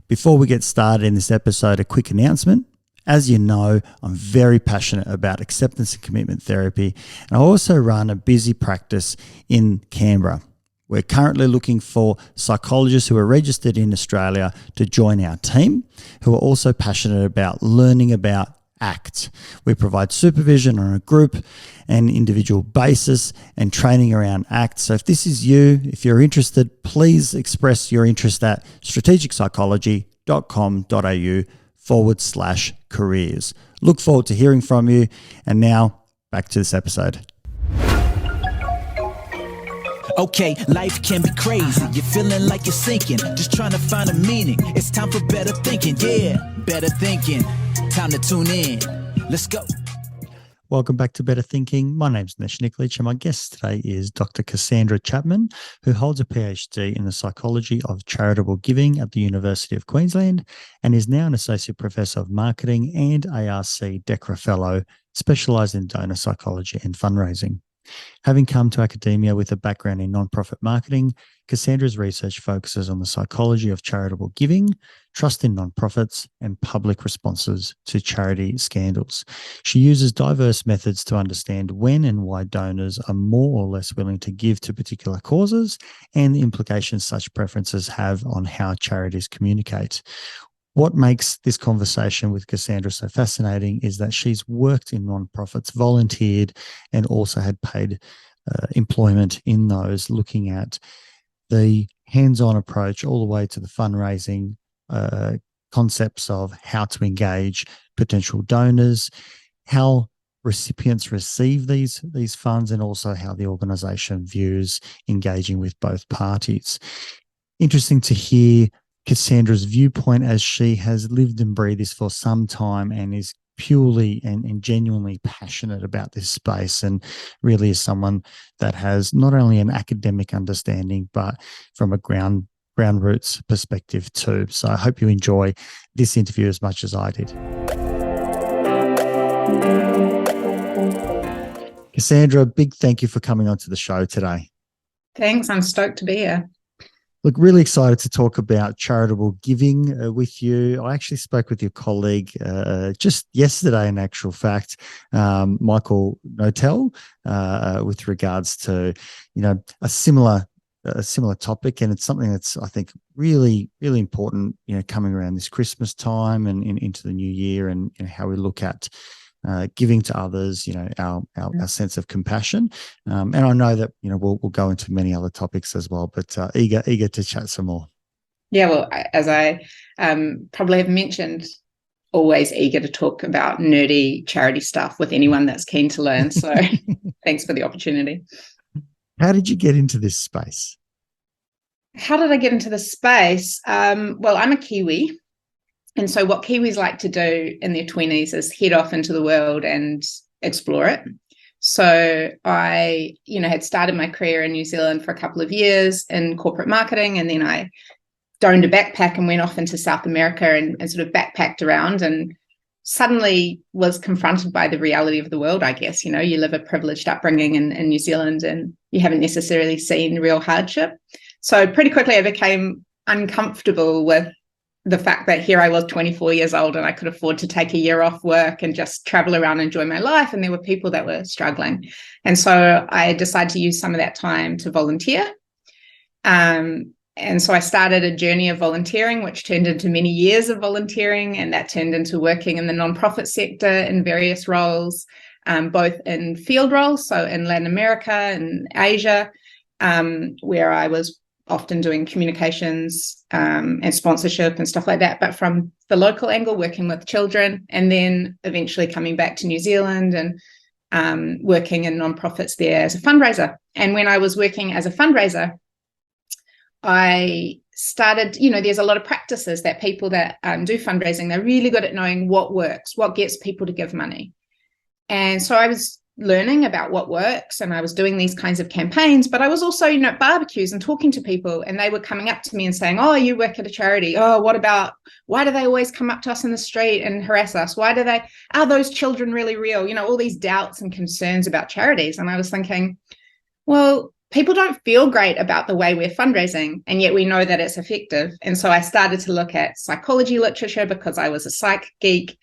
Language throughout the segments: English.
Before we get started in this episode, a quick announcement. As you know, I'm very passionate about acceptance and commitment therapy, and I also run a busy practice in Canberra. We're currently looking for psychologists who are registered in Australia to join our team, who are also passionate about learning about ACT. We provide supervision on a group and individual basis and training around ACT. So if this is you, if you're interested, please express your interest at strategicpsychology.com.au/careers. Look forward to hearing from you. And now back to this episode. Okay, life can be crazy. You're feeling like you're sinking, just trying to find a meaning. It's time for better thinking. Yeah, better thinking. Time to tune in. Let's go. Welcome back to Better Thinking. My name's Nesh Nikolic, and my guest today is Dr. Cassandra Chapman, who holds a PhD in the psychology of charitable giving at the University of Queensland and is now an Associate Professor of Marketing and ARC DECRA Fellow, specialised in donor psychology and fundraising. Having come to academia with a background in non-profit marketing, Cassandra's research focuses on the psychology of charitable giving, trust in non-profits, and public responses to charity scandals. She uses diverse methods to understand when and why donors are more or less willing to give to particular causes and the implications such preferences have on how charities communicate. What makes this conversation with Cassandra so fascinating is that she's worked in non-profits, volunteered, and also had paid employment in those, looking at the hands-on approach all the way to the fundraising concepts of how to engage potential donors, how recipients receive these funds, and also how the organisation views engaging with both parties. Interesting to hear Cassandra's viewpoint, as she has lived and breathed this for some time and is purely and genuinely passionate about this space, and really is someone that has not only an academic understanding but from a ground roots perspective too. So I hope you enjoy this interview as much as I did. Cassandra, a big thank you for coming onto the show today. Thanks. I'm stoked to be here. Look, really excited to talk about charitable giving with you. I actually spoke with your colleague just yesterday, in actual fact, Michael Notel, with regards to, a similar topic, and it's something that's, I think, really, really important, coming around this Christmas time and into the new year, and how we look at giving to others, our sense of compassion. And I know that, we'll go into many other topics as well, but eager to chat some more. Yeah, well, as I probably have mentioned, always eager to talk about nerdy charity stuff with anyone that's keen to learn. So thanks for the opportunity. How did you get into this space? How did I get into this space? Well, I'm a Kiwi. And so what Kiwis like to do in their 20s is head off into the world and explore it. So I, had started my career in New Zealand for a couple of years in corporate marketing, and then I donned a backpack and went off into South America and sort of backpacked around, and suddenly was confronted by the reality of the world, I guess. You live a privileged upbringing in New Zealand and you haven't necessarily seen real hardship. So pretty quickly I became uncomfortable with the fact that here I was 24 years old and I could afford to take a year off work and just travel around and enjoy my life. And there were people that were struggling. And so I decided to use some of that time to volunteer. And so I started a journey of volunteering, which turned into many years of volunteering. And that turned into working in the nonprofit sector in various roles, both in field roles, so in Latin America and Asia, where I was often doing communications and sponsorship and stuff like that, but from the local angle, working with children, and then eventually coming back to New Zealand and working in nonprofits there as a fundraiser. And when I was working as a fundraiser, I started, there's a lot of practices that people that do fundraising, they're really good at knowing what works, what gets people to give money. And so I was learning about what works, and I was doing these kinds of campaigns, but I was also, at barbecues and talking to people, and they were coming up to me and saying, oh, you work at a charity. Oh, why do they always come up to us in the street and harass us? Are those children really real? All these doubts and concerns about charities. And I was thinking, well, people don't feel great about the way we're fundraising, and yet we know that it's effective. And so I started to look at psychology literature because I was a psych geek,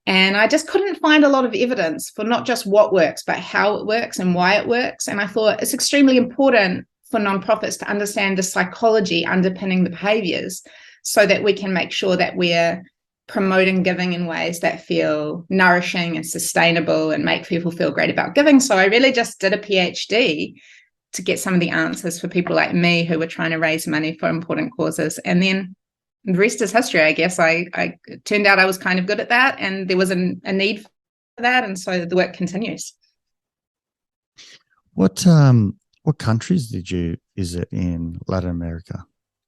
and I just couldn't find a lot of evidence for not just what works, but how it works and why it works. And I thought it's extremely important for nonprofits to understand the psychology underpinning the behaviors so that we can make sure that we're promoting giving in ways that feel nourishing and sustainable and make people feel great about giving. So I really just did a PhD to get some of the answers for people like me who were trying to raise money for important causes. And then the rest is history, I guess. It turned out I was kind of good at that, and there was a need for that, and so the work continues. What countries did you visit in Latin America?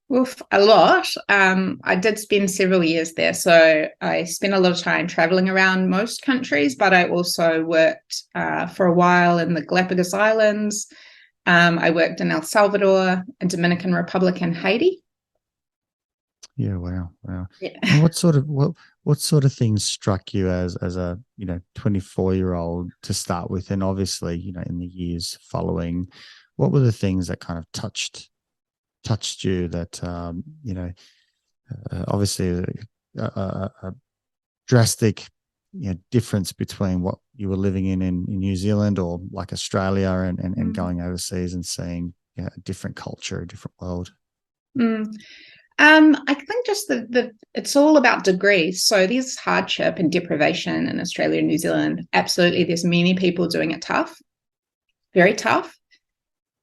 Well, a lot. I did spend several years there. So I spent a lot of time traveling around most countries, but I also worked for a while in the Galapagos Islands. I worked in El Salvador, and Dominican Republic, and Haiti. Yeah, wow. Yeah. And what sort of things struck you as a 24-year-old to start with, and obviously in the years following, what were the things that kind of touched you that obviously a drastic difference between what you were living in New Zealand or like Australia and going overseas and seeing a different culture, a different world? I think just it's all about degrees. So there's hardship and deprivation in Australia and New Zealand. Absolutely. There's many people doing it tough, very tough.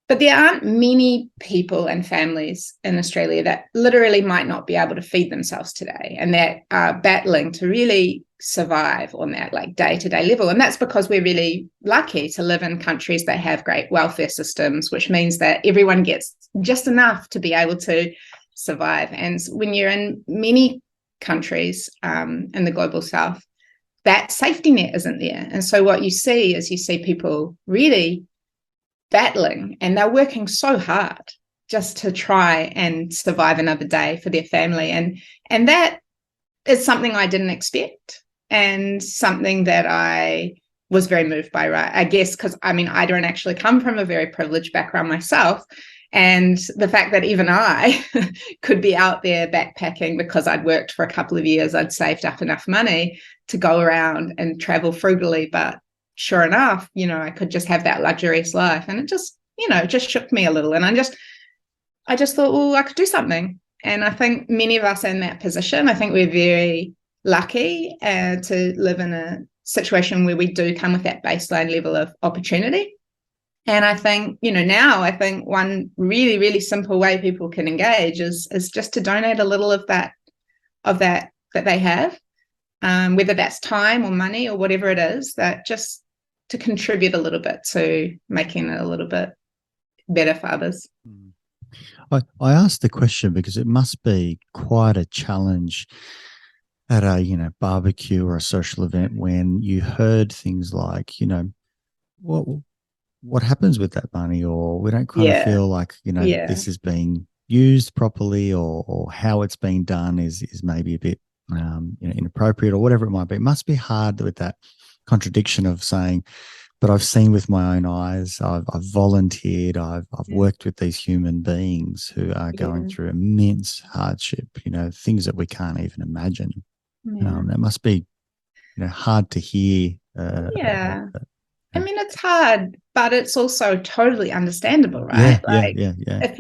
But there aren't many people and families in Australia that literally might not be able to feed themselves today, and that are battling to really survive on that like day-to-day level. And that's because we're really lucky to live in countries that have great welfare systems, which means that everyone gets just enough to be able to survive. And when you're in many countries in the global south, that safety net isn't there. And so what you see people really battling, and they're working so hard just to try and survive another day for their family. And that is something I didn't expect, and something that I was very moved by, right? I guess because I don't actually come from a very privileged background myself. And the fact that even I could be out there backpacking because I'd worked for a couple of years, I'd saved up enough money to go around and travel frugally, but sure enough, I could just have that luxurious life. And it just, just shook me a little. And I just thought, well, I could do something. And I think many of us are in that position. I think we're very lucky to live in a situation where we do come with that baseline level of opportunity. And I think, now I think one really, really simple way people can engage is just to donate a little of that they have, whether that's time or money or whatever it is, that just to contribute a little bit to making it a little bit better for others. I asked the question because it must be quite a challenge at a barbecue or a social event when you heard things like what happens with that money, or we don't kind of feel like this is being used properly, or how it's being done is maybe a bit inappropriate, or whatever it might be. It must be hard with that contradiction of saying, but I've seen with my own eyes, I've volunteered, I've worked with these human beings who are going through immense hardship, things that we can't even imagine. It must be hard to hear. It's hard, but it's also totally understandable, right? Yeah. If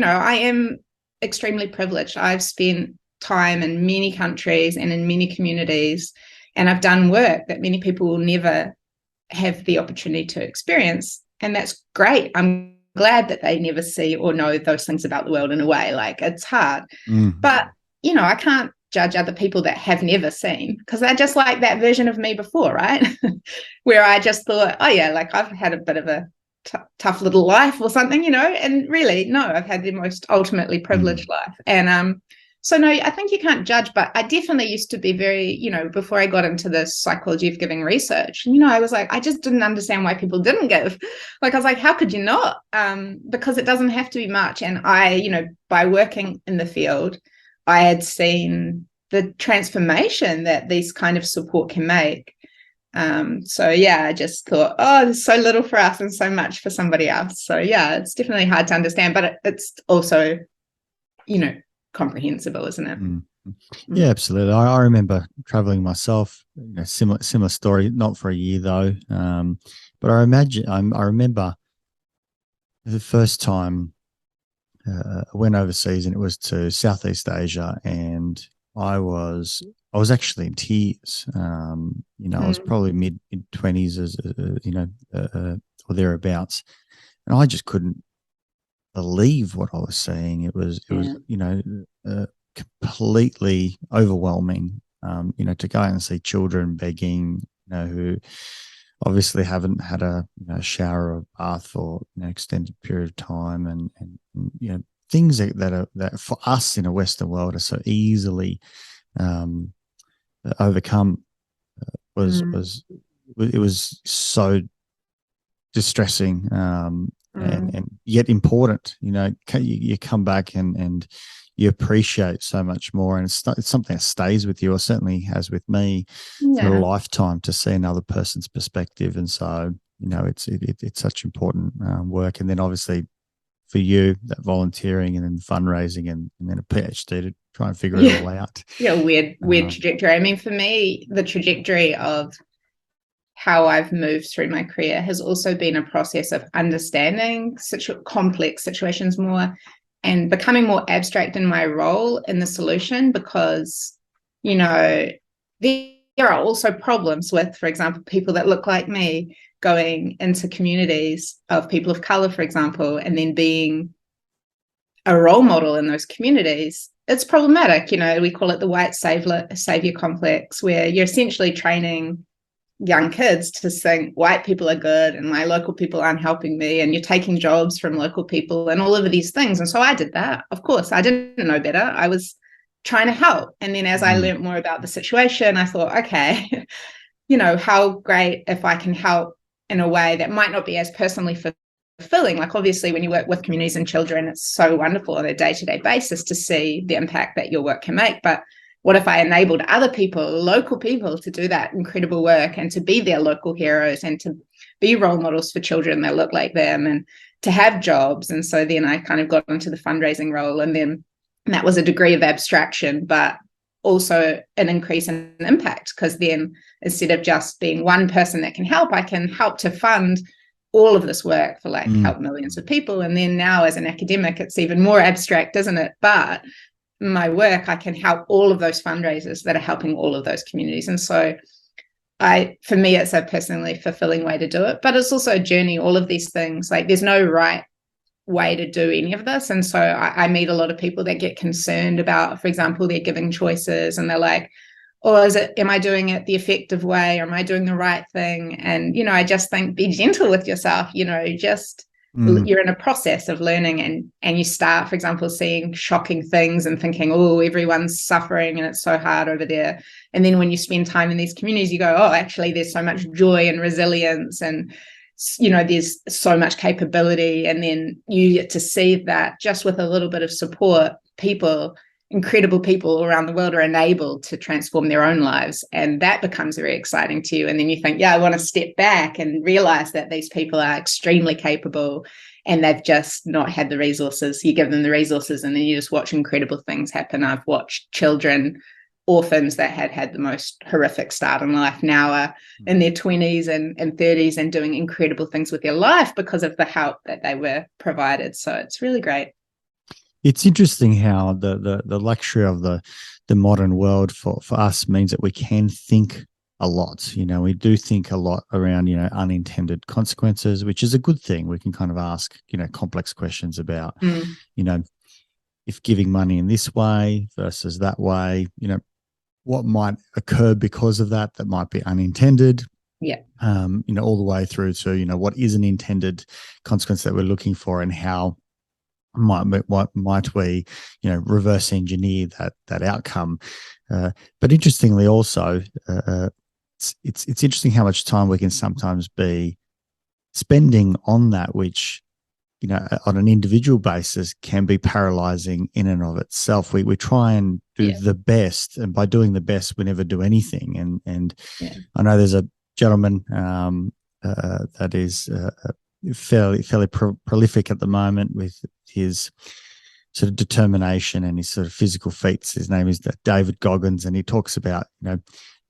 I am extremely privileged. I've spent time in many countries and in many communities, and I've done work that many people will never have the opportunity to experience. And that's great. I'm glad that they never see or know those things about the world in a way. Like, it's hard. But, I can't judge other people that have never seen, because they're just like that version of me before, right? Where I just thought, oh yeah, like I've had a bit of a tough little life or something, and really, no, I've had the most ultimately privileged life. And so no, I think you can't judge, but I definitely used to be very, before I got into the psychology of giving research, I was like, I just didn't understand why people didn't give. Like, I was like, how could you not? Because it doesn't have to be much. And I, by working in the field, I had seen the transformation that these kind of support can make. So yeah, I just thought, oh, there's so little for us and so much for somebody else. So yeah, it's definitely hard to understand, but it's also, comprehensible, isn't it? Yeah, absolutely. I remember traveling myself. Similar story. Not for a year though, but I remember the first time I went overseas, and it was to Southeast Asia, and I was actually in tears. I was probably mid 20s, as or thereabouts, and I just couldn't believe what I was seeing. It was completely overwhelming. To go out and see children begging, who obviously haven't had a shower or bath for extended period of time, and things that for us in a Western world are so easily overcome. It was so distressing, and yet important. You come back and you appreciate so much more, and it's something that stays with you, or certainly has with me for a lifetime, to see another person's perspective. And so it's such important work. And then obviously for you, that volunteering, and then fundraising, and then a PhD to try and figure it all out. Weird trajectory. I mean, for me, the trajectory of how I've moved through my career has also been a process of understanding complex situations more, and becoming more abstract in my role in the solution, because, there are also problems with, for example, people that look like me going into communities of people of color, for example, and then being a role model in those communities. It's problematic. We call it the white savior complex, where you're essentially training young kids to think white people are good and my local people aren't helping me, and you're taking jobs from local people and all of these things. And so I did that. Of course, I didn't know better. I was trying to help. And then as I learned more about the situation, I thought, okay, how great if I can help in a way that might not be as personally fulfilling. Like, obviously, when you work with communities and children, it's so wonderful on a day-to-day basis to see the impact that your work can make. But what if I enabled other people, local people, to do that incredible work, and to be their local heroes, and to be role models for children that look like them, and to have jobs? And so then I kind of got into the fundraising role, and then that was a degree of abstraction, but also an increase in impact, because then instead of just being one person that can help, I can help to fund all of this work for help millions of people. And then now as an academic, it's even more abstract, isn't it? But my work, I can help all of those fundraisers that are helping all of those communities. And so for me, it's a personally fulfilling way to do it, but it's also a journey. All of these things, there's no right way to do any of this. And so I meet a lot of people that get concerned about, for example, their giving choices, and they're like, oh, am I doing it the effective way, or am I doing the right thing? And, I just think, be gentle with yourself, you're in a process of learning, and you start, for example, seeing shocking things and thinking, oh, everyone's suffering and it's so hard over there. And then when you spend time in these communities, you go, oh, actually, there's so much joy and resilience, and, there's so much capability. And then you get to see that just with a little bit of support, incredible people around the world are enabled to transform their own lives. And that becomes very exciting to you. And then you think, I want to step back and realize that these people are extremely capable, and they've just not had the resources. You give them the resources, and then you just watch incredible things happen. I've watched children, orphans that had the most horrific start in life, now are in their 20s and 30s and doing incredible things with their life because of the help that they were provided. So it's really great. It's interesting how the luxury of the modern world for us means that we can think a lot. We do think a lot around, unintended consequences, which is a good thing. We can kind of ask, complex questions about, if giving money in this way versus that way, what might occur because of that might be unintended. Yeah. All the way through to, what is an intended consequence that we're looking for, and how might we, reverse engineer that outcome. But interestingly, also, it's interesting how much time we can sometimes be spending on that, which, on an individual basis can be paralyzing in and of itself. We try and do the best, and by doing the best, we never do anything. And I know there's a gentleman that is fairly prolific at the moment with his sort of determination and his sort of physical feats. His name is David Goggins, and he talks about,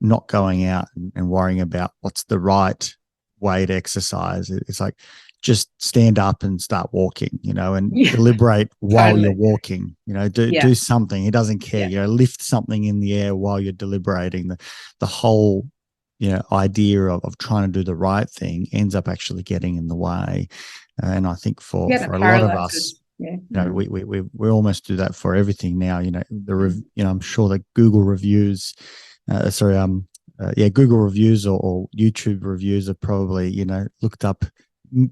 not going out and worrying about what's the right way to exercise. It's like, just stand up and start walking, and deliberate while you're walking, do something. He doesn't care, lift something in the air while you're deliberating. The whole, idea of trying to do the right thing ends up actually getting in the way. And I think for a lot of us, we almost do that for everything now. I'm sure that Google reviews, Google reviews or YouTube reviews are probably, looked up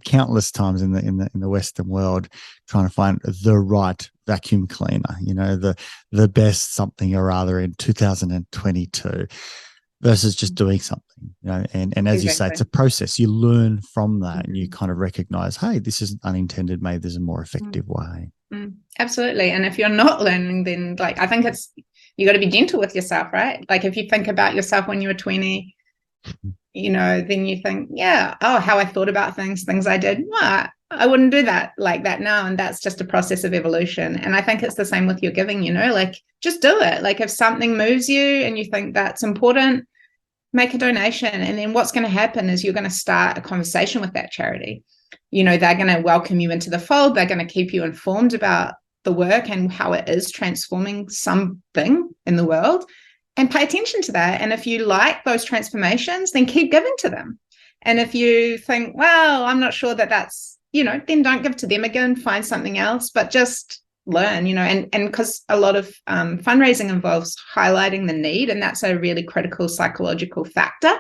countless times in the Western world, trying to find the right vacuum cleaner, the best something or other in 2022, versus just doing something, and as you say, it's a process. You learn from that, and you kind of recognize, hey, this isn't unintended, maybe there's a more effective way. Absolutely. And if you're not learning, then I think you got to be gentle with yourself, right? Like if you think about yourself when you were 20, then you think, how I thought about things I did. Well, I wouldn't do that like that now. And that's just a process of evolution. And I think it's the same with your giving, just do it. Like if something moves you and you think that's important, make a donation. And then what's going to happen is you're going to start a conversation with that charity. They're going to welcome you into the fold. They're going to keep you informed about the work and how it is transforming something in the world. And pay attention to that. And if you like those transformations, then keep giving to them. And if you think, well, I'm not sure that that's, then don't give to them again, find something else, but just learn, and because a lot of fundraising involves highlighting the need, and that's a really critical psychological factor.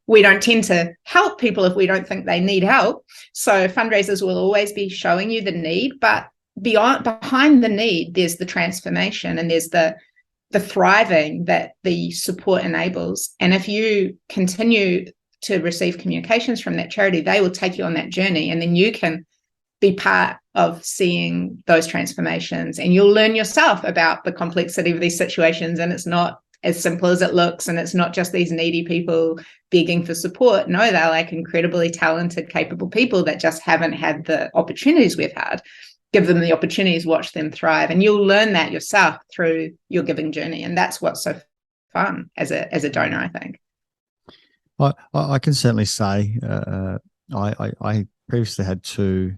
We don't tend to help people if we don't think they need help. So fundraisers will always be showing you the need, but behind the need, there's the transformation and there's the thriving that the support enables. And if you continue to receive communications from that charity, they will take you on that journey, and then you can be part of seeing those transformations, and you'll learn yourself about the complexity of these situations. And it's not as simple as it looks, and it's not just these needy people begging for support. No, they're like incredibly talented, capable people that just haven't had the opportunities we've had. Give them the opportunities, watch them thrive, and you'll learn that yourself through your giving journey. And that's what's so fun as a donor, I think. I can certainly say I previously had two,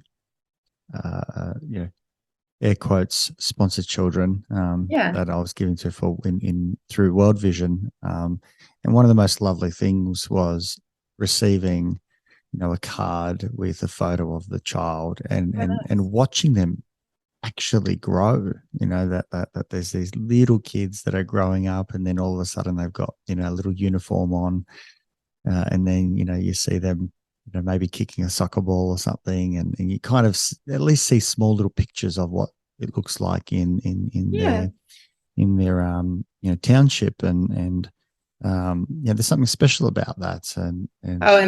air quotes, sponsored children that I was giving to through World Vision, and one of the most lovely things was receiving a card with a photo of the child and watching them actually grow, that there's these little kids that are growing up, and then all of a sudden they've got, a little uniform on, and then, you see them, maybe kicking a soccer ball or something, and you kind of at least see small little pictures of what it looks like in their township, and there's something special about that. And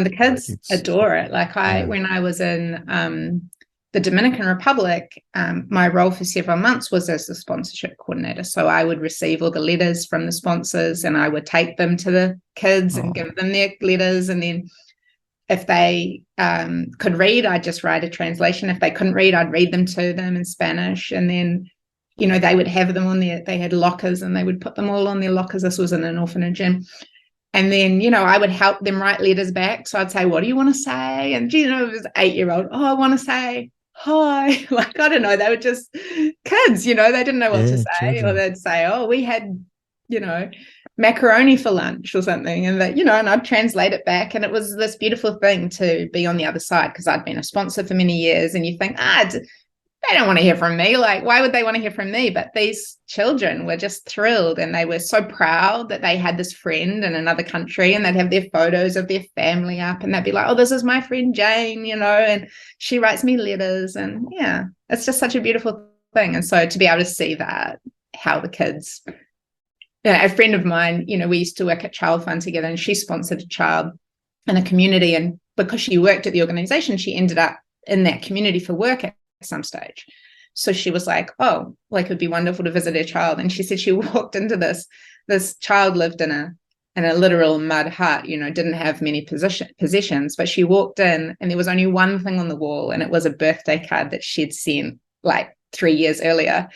the kids adore it. Like when I was in the Dominican Republic, my role for several months was as the sponsorship coordinator. So I would receive all the letters from the sponsors, and I would take them to the kids and give them their letters. And then if they could read, I'd just write a translation. If they couldn't read, I'd read them to them in Spanish. And then they would have them on they had lockers, and they would put them all on their lockers. This was in an orphanage. And then, I would help them write letters back. So I'd say, what do you want to say? And, it was 8-year-old. Oh, I want to say hi. Like, I don't know. They were just kids, they didn't know what to say. Children. Or they'd say, oh, we had, macaroni for lunch or something. And that, and I'd translate it back. And it was this beautiful thing to be on the other side, because I'd been a sponsor for many years, and you think, they don't want to hear from me. Like, why would they want to hear from me? But these children were just thrilled, and they were so proud that they had this friend in another country, and they'd have their photos of their family up, and they'd be like, oh, this is my friend Jane, and she writes me letters. And it's just such a beautiful thing. And so to be able to see that, how the kids, a friend of mine, we used to work at Child Fund together, and she sponsored a child in a community. And because she worked at the organization, she ended up in that community for work at some stage. So she was like, oh, like, it'd be wonderful to visit her child. And she said she walked into this child lived in in a literal mud hut, didn't have many possessions, but she walked in and there was only one thing on the wall, and it was a birthday card that she'd sent like 3 years earlier.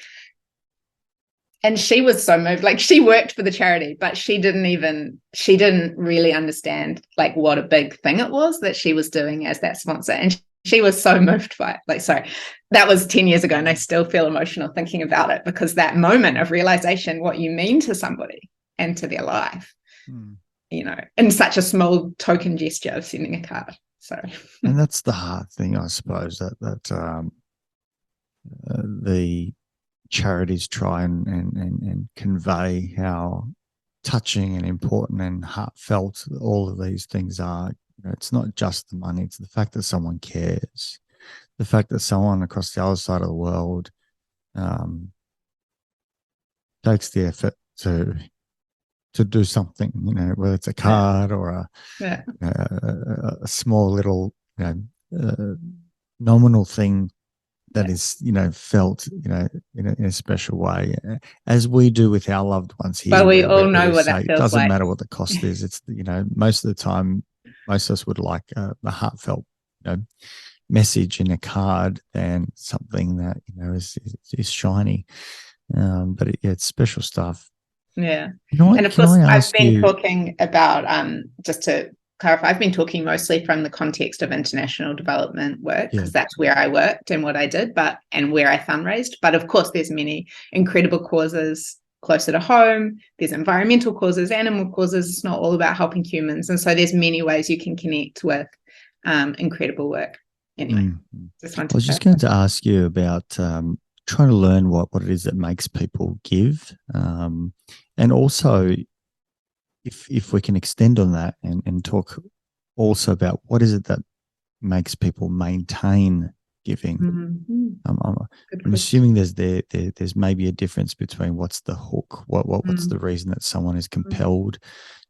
And she was so moved. Like, she worked for the charity, but she didn't really understand like what a big thing it was that she was doing as that sponsor. And she was so moved by it. Like, sorry, that was 10 years ago, and I still feel emotional thinking about it, because that moment of realization, what you mean to somebody and to their life, in such a small token gesture of sending a card. So, and that's the hard thing, I suppose, that the charities try and convey how touching and important and heartfelt all of these things are. It's not just the money, it's the fact that someone cares, the fact that someone across the other side of the world takes the effort to do something, whether it's a card or a small little nominal thing that is, felt, in a special way, as we do with our loved ones here. But we all know what that feels like. It doesn't matter what the cost is. It's, most of the time, most of us would like a heartfelt, message in a card than something that, is shiny. But it's special stuff. Yeah. And of course, I've been talking about, just to clarify, I've been talking mostly from the context of international development work, because that's where I worked and what I did, and where I fundraised. But of course, there's many incredible causes closer to home. There's environmental causes, animal causes. It's not all about helping humans. And so there's many ways you can connect with incredible work. Anyway, I was just going to ask you about trying to learn what it is that makes people give. And also, if we can extend on that and talk also about what is it that makes people maintain giving. I'm assuming there's maybe a difference between what's the hook, what's the reason that someone is compelled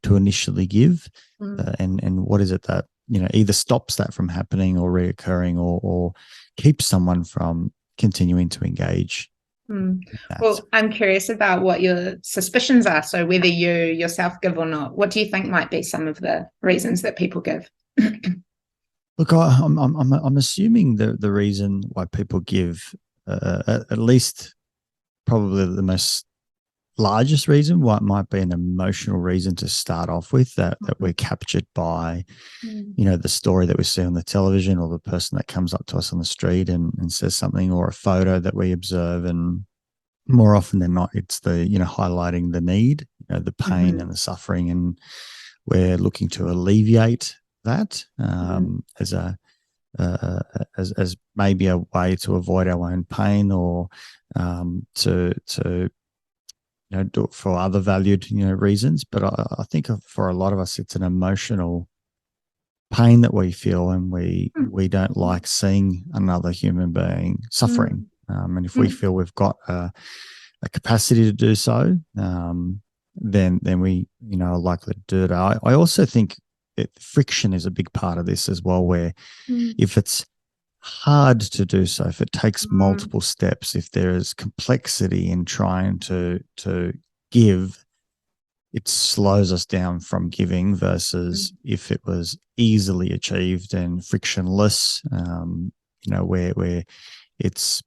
to initially give, and what is it that either stops that from happening or reoccurring, or keeps someone from continuing to engage. Well, I'm curious about what your suspicions are. So whether you yourself give or not, what do you think might be some of the reasons that people give? Look, I'm assuming the reason why people give, at least probably the most largest reason, why it might be an emotional reason to start off with, that we're captured by, the story that we see on the television, or the person that comes up to us on the street and says something, or a photo that we observe. And more often than not, it's the, highlighting the need, the pain and the suffering. And we're looking to alleviate that as maybe a way to avoid our own pain, or to do it for other valued reasons. But I think for a lot of us, it's an emotional pain that we feel, and we don't like seeing another human being suffering. And if we feel we've got a capacity to do so, then we are likely to do it. I also think that friction is a big part of this as well, where if it's hard to do so, if it takes multiple steps, if there is complexity in trying to give, it slows us down from giving, versus if it was easily achieved and frictionless, where it's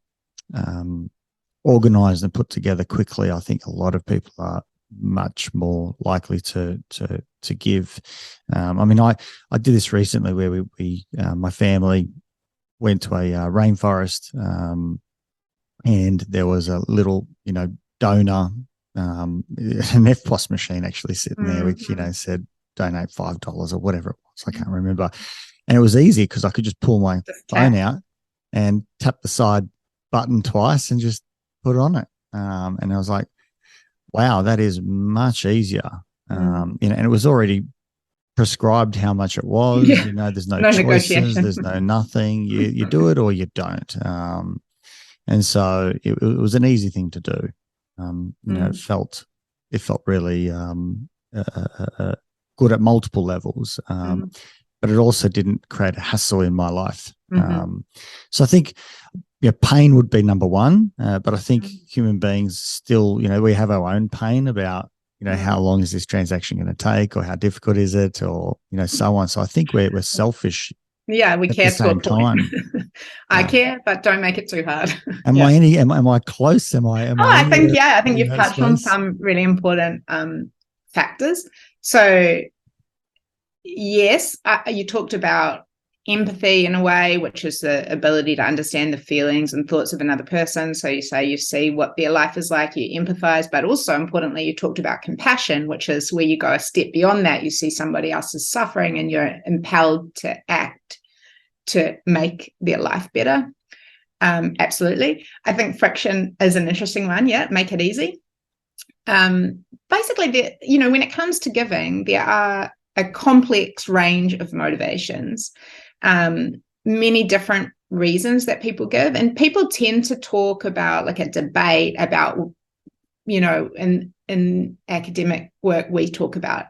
organized and put together quickly. I think a lot of people are much more likely to give. I did this recently, where we my family went to a rainforest, and there was a little, donor, an FPOS machine actually sitting there, which, said donate $5 or whatever it was. I can't remember. And it was easy because I could just pull my phone out and tap the side button twice and just put it on it. And I was like, wow, that is much easier. And it was already prescribed how much it was. There's no choices, there's no nothing. You do it or you don't. And so it was an easy thing to do. It felt really good at multiple levels, but it also didn't create a hassle in my life. So I think pain would be number one, but I think human beings still, we have our own pain about how long is this transaction going to take, or how difficult is it, or, so on. So I think we're selfish. Yeah, we at care the same to a point. time. I care, but don't make it too hard. Am I close? I think you've touched on space? some really important factors. So yes, you talked about empathy in a way, which is the ability to understand the feelings and thoughts of another person. So you say you see what their life is like, you empathize, but also importantly, you talked about compassion, which is where you go a step beyond that. You see somebody else's suffering and you're impelled to act to make their life better. Absolutely. I think friction is an interesting one. Yeah, make it easy. Basically, when it comes to giving, there are a complex range of motivations, many different reasons that people give. And people tend to talk about, like, a debate about, in academic work, we talk about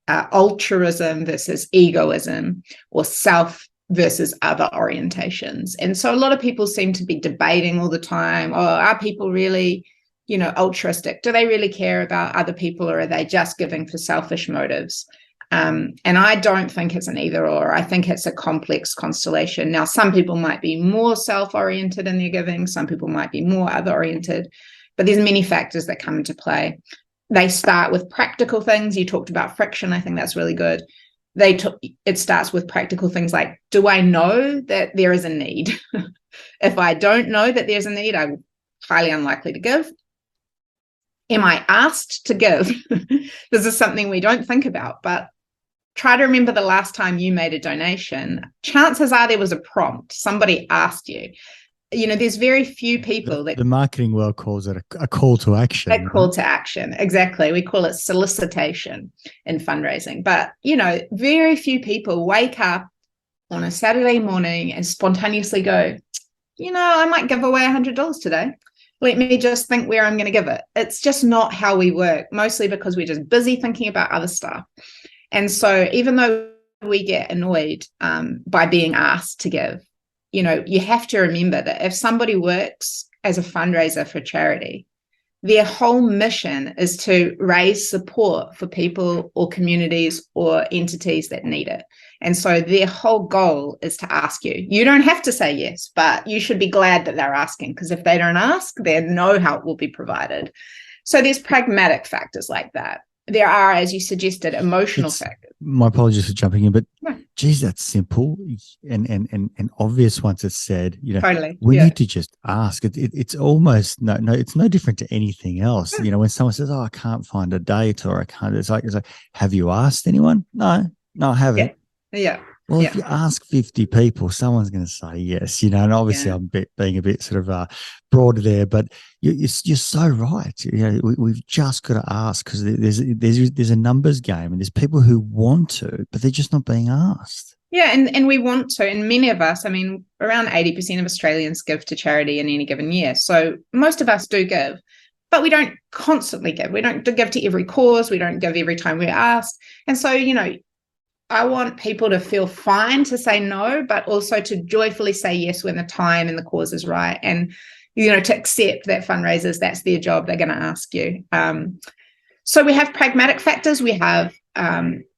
altruism versus egoism, or self versus other orientations. And so a lot of people seem to be debating all the time, are people really, altruistic? Do they really care about other people, or are they just giving for selfish motives? And I don't think it's an either or. I think it's a complex constellation. Now, some people might be more self-oriented in their giving. Some people might be more other-oriented. But there's many factors that come into play. They start with practical things. You talked about friction. I think that's really good. It starts with practical things like, do I know that there is a need? If I don't know that there's a need, I'm highly unlikely to give. Am I asked to give? This is something we don't think about, but try to remember the last time you made a donation. Chances are there was a prompt. Somebody asked you. There's very few people that... The marketing world calls it a call to action. A call to action, exactly. We call it solicitation in fundraising. But, very few people wake up on a Saturday morning and spontaneously go, I might give away $100 today. Let me just think where I'm going to give it. It's just not how we work, mostly because we're just busy thinking about other stuff. And so even though we get annoyed by being asked to give, you have to remember that if somebody works as a fundraiser for charity, their whole mission is to raise support for people or communities or entities that need it. And so their whole goal is to ask you. You don't have to say yes, but you should be glad that they're asking, because if they don't ask, then no help will be provided. So there's pragmatic factors like that. There are, as you suggested, emotional factors. My apologies for jumping in, but geez, that's simple and obvious once it's said. Totally. We need to just ask. It's almost it's no different to anything else. When someone says, "Oh, I can't find a date," or "I can't," it's like, have you asked anyone? No, I haven't. Yeah. Well, if you ask 50 people, someone's going to say yes, and obviously I'm being a bit sort of broad there, but you're so right. We've just got to ask, because there's a numbers game, and there's people who want to, but they're just not being asked. Yeah, and we want to, and many of us, around 80% of Australians give to charity in any given year. So most of us do give, but we don't constantly give. We don't give to every cause. We don't give every time we're asked. And so, I want people to feel fine to say no, but also to joyfully say yes when the time and the cause is right. And, to accept that fundraisers, that's their job. They're going to ask you. So we have pragmatic factors. We have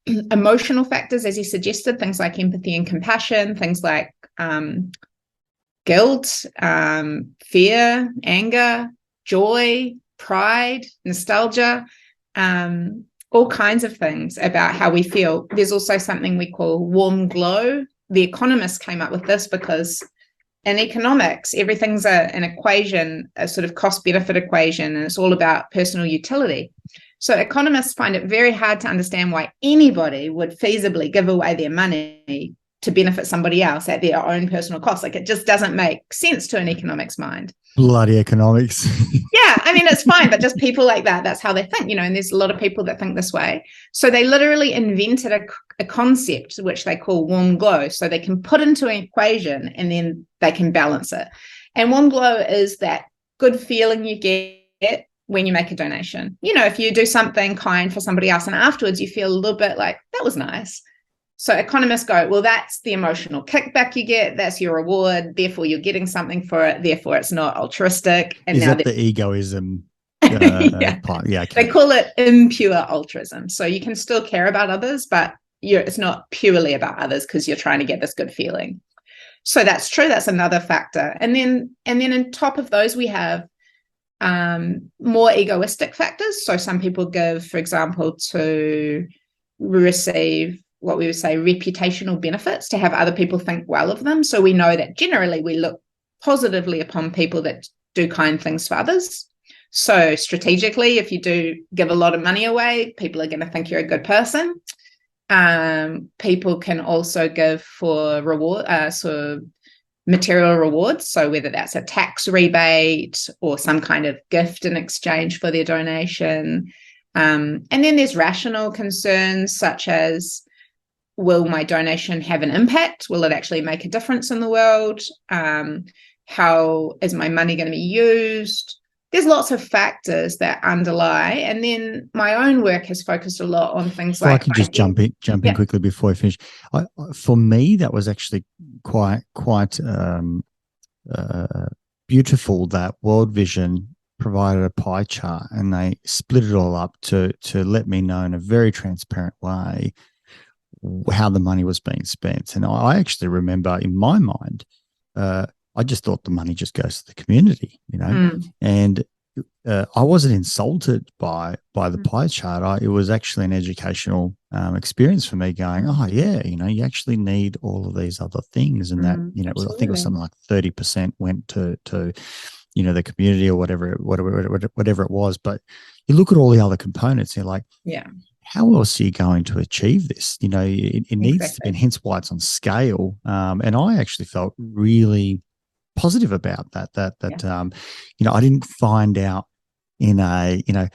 emotional factors, as you suggested, things like empathy and compassion, things like guilt, fear, anger, joy, pride, nostalgia, all kinds of things about how we feel. There's also something we call warm glow. The economists came up with this because in economics, everything's an equation, a sort of cost-benefit equation, and it's all about personal utility. So economists find it very hard to understand why anybody would feasibly give away their money to benefit somebody else at their own personal cost. Like, it just doesn't make sense to an economic's mind. Bloody economics. Yeah, it's fine, but just people like that, that's how they think, and there's a lot of people that think this way. So they literally invented a concept which they call warm glow, so they can put into an equation and then they can balance it. And warm glow is that good feeling you get when you make a donation. If you do something kind for somebody else and afterwards you feel a little bit like, that was nice. So economists go, well, that's the emotional kickback you get. That's your reward. Therefore, you're getting something for it. Therefore, it's not altruistic. And is now that the egoism? Yeah. Okay. They call it impure altruism. So you can still care about others, but it's not purely about others because you're trying to get this good feeling. So that's true. That's another factor. And then on top of those, we have more egoistic factors. So some people give, for example, to receive what we would say reputational benefits, to have other people think well of them. So we know that generally we look positively upon people that do kind things for others. So strategically, if you do give a lot of money away, people are going to think you're a good person. People can also give for reward, material rewards. So whether that's a tax rebate or some kind of gift in exchange for their donation. And then there's rational concerns such as, will my donation have an impact? Will it actually make a difference in the world? How is my money going to be used? There's lots of factors that underlie. And then my own work has focused a lot on things like— I can just jump in quickly before I finish. For me, that was actually quite beautiful that World Vision provided a pie chart and they split it all up to let me know in a very transparent way how the money was being spent. And I actually remember in my mind, I just thought the money just goes to the community, and I wasn't insulted by the pie chart. It was actually an educational experience for me going, oh yeah, you actually need all of these other things. And that, I think it was something like 30% went to the community or whatever it was. But you look at all the other components, you're like, yeah, how else are you going to achieve this? It needs to be, and hence why it's on scale. And I actually felt really positive about that. I didn't find out in a,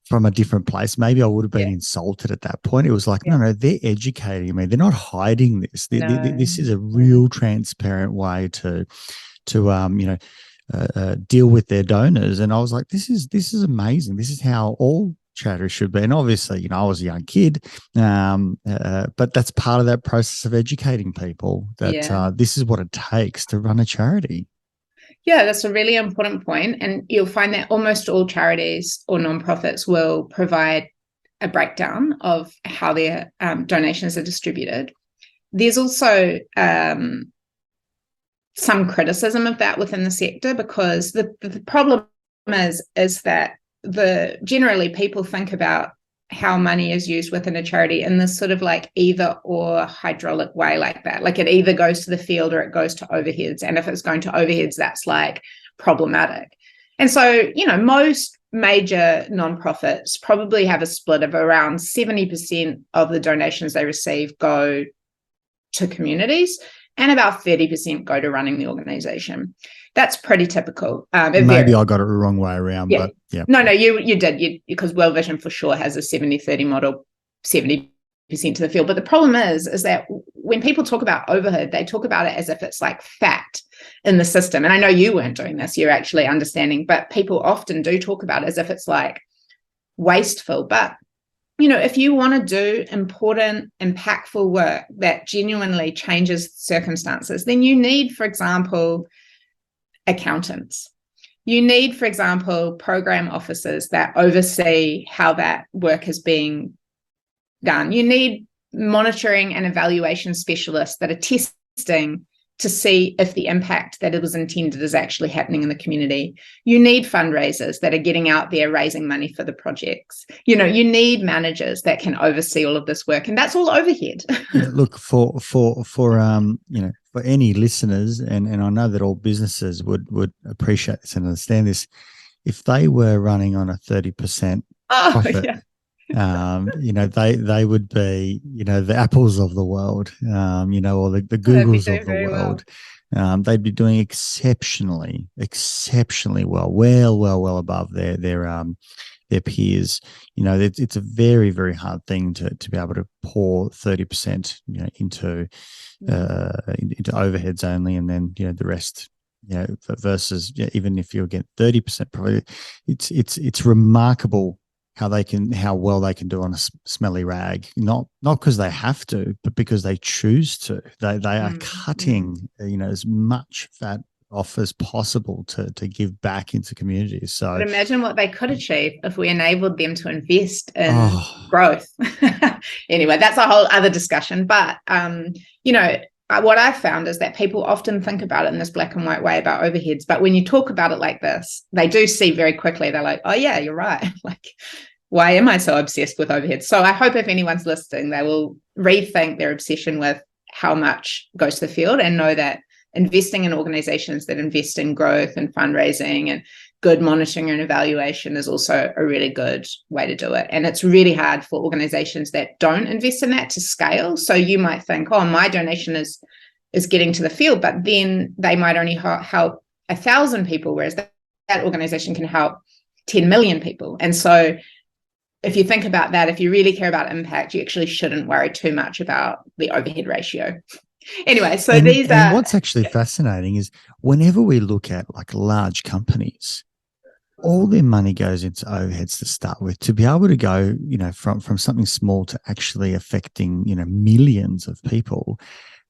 from a different place. Maybe I would have been insulted at that point. It was like, no, they're educating me. They're not hiding this. This is a real transparent way to deal with their donors. And I was like, this is amazing. This is how all charities should be. And obviously, I was a young kid, but that's part of that process of educating people that this is what it takes to run a charity. Yeah, that's a really important point. And you'll find that almost all charities or nonprofits will provide a breakdown of how their donations are distributed. There's also some criticism of that within the sector, because the problem is that generally people think about how money is used within a charity in this sort of like either or hydraulic way, like that. Like it either goes to the field or it goes to overheads. And if it's going to overheads, that's like problematic. And so, most major nonprofits probably have a split of around 70% of the donations they receive go to communities and about 30% go to running the organization. That's pretty typical. Maybe I got it the wrong way around, but yeah. No, you did. Because World Vision for sure has a 70-30 model, 70% to the field. But the problem is that when people talk about overhead, they talk about it as if it's like fat in the system. And I know you weren't doing this, you're actually understanding, but people often do talk about it as if it's like wasteful. But if you want to do important, impactful work that genuinely changes circumstances, then you need, for example, accountants. You need, for example, program officers that oversee how that work is being done. You need monitoring and evaluation specialists that are testing to see if the impact that it was intended is actually happening in the community. You need fundraisers that are getting out there raising money for the projects. You need managers that can oversee all of this work, and that's all overhead. Look, for any listeners, and I know that all businesses would appreciate this and understand this, if they were running on a 30% profit, they would be, the Apples of the world, or the Googles of the world. Well. They'd be doing exceptionally well above their peers. It's a very, very hard thing to be able to pour 30%, into overheads only, and then the rest. Versus even if you get 30% profit, it's remarkable how well they can do on a smelly rag, not because they have to, but because they choose to. They are cutting, as much fat off as possible to give back into communities. So but imagine what they could achieve if we enabled them to invest in Oh. growth. Anyway, that's a whole other discussion. But, what I've found is that people often think about it in this black and white way about overheads. But when you talk about it like this, they do see very quickly, they're like, oh, yeah, you're right. Like, why am I so obsessed with overheads? So I hope if anyone's listening, they will rethink their obsession with how much goes to the field and know that investing in organizations that invest in growth and fundraising and good monitoring and evaluation is also a really good way to do it. And it's really hard for organizations that don't invest in that to scale. So you might think, oh, my donation is getting to the field, but then they might only help 1,000 people, whereas that organization can help 10 million people. And so if you think about that, if you really care about impact, you actually shouldn't worry too much about the overhead ratio. Anyway, so and what's actually fascinating is whenever we look at like large companies, all their money goes into overheads to start with. To be able to go, from something small to actually affecting, millions of people,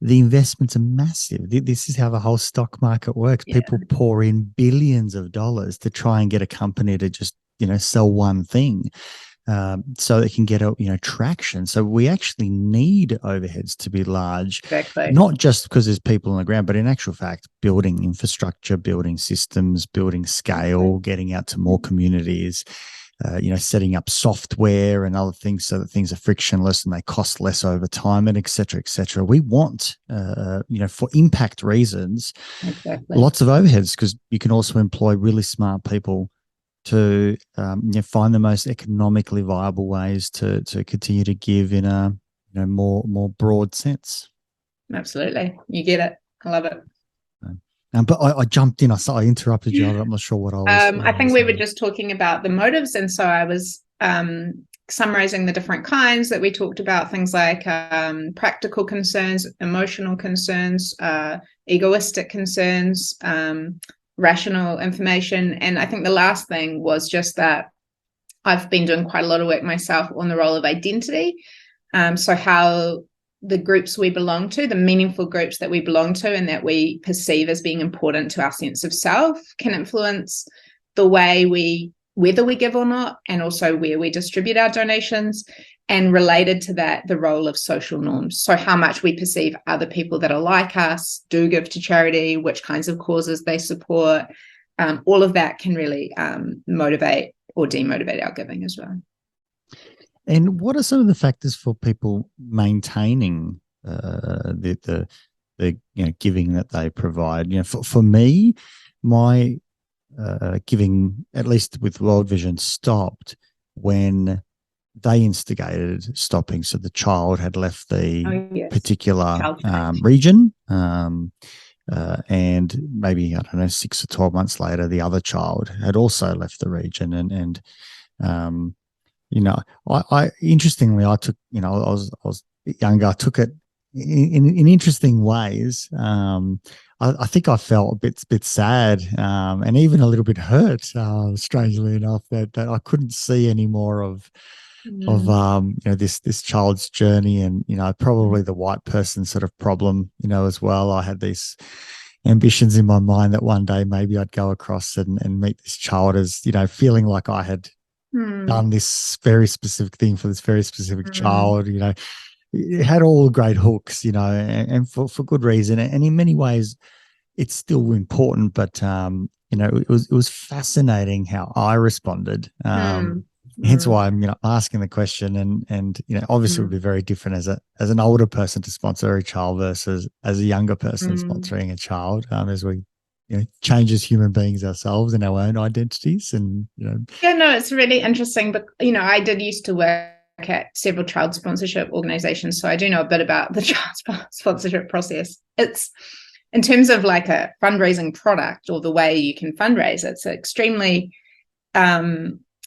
the investments are massive. This is how the whole stock market works. Yeah. People pour in billions of dollars to try and get a company to just, sell one thing. So it can get traction. So we actually need overheads to be large, exactly. Not just because there's people on the ground, but in actual fact, building infrastructure, building systems, building scale, getting out to more communities, setting up software and other things so that things are frictionless and they cost less over time, and et cetera, et cetera. We want, for impact reasons, exactly. Lots of overheads, because you can also employ really smart people to find the most economically viable ways to continue to give in a more broad sense. Absolutely, you get it. I love it. But I jumped in. I interrupted you. I'm not sure what I was. I think we were just talking about the motives, and so I was summarizing the different kinds that we talked about. Things like practical concerns, emotional concerns, egoistic concerns. Rational information. And I think the last thing was just that I've been doing quite a lot of work myself on the role of identity. So how the groups we belong to, the meaningful groups that we belong to and that we perceive as being important to our sense of self, can influence the way whether we give or not, and also where we distribute our donations. And related to that, the role of social norms. So how much we perceive other people that are like us do give to charity, which kinds of causes they support. All of that can really motivate or demotivate our giving as well. And what are some of the factors for people maintaining the giving that they provide? For me, my giving, at least with World Vision, stopped when they instigated stopping. So the child had left the particular region, and maybe, 6 or 12 months later, the other child had also left the region. And I interestingly, I took, I was younger, I took it in interesting ways. I think I felt a bit sad, and even a little bit hurt, strangely enough, that I couldn't see any more of this child's journey, and probably the white person sort of problem as well. I had these ambitions in my mind that one day maybe I'd go across and meet this child, as feeling like I had done this very specific thing for this very specific child. It had all great hooks, and for good reason, and in many ways it's still important, but it was fascinating how I responded. Hence why I'm asking the question, and obviously it would be very different as an older person to sponsor a child versus as a younger person sponsoring a child, as we change as human beings ourselves and our own identities. And it's really interesting. But I did used to work at several child sponsorship organizations, so I do know a bit about the child sponsorship process. It's, in terms of like a fundraising product or the way you can fundraise, it's an extremely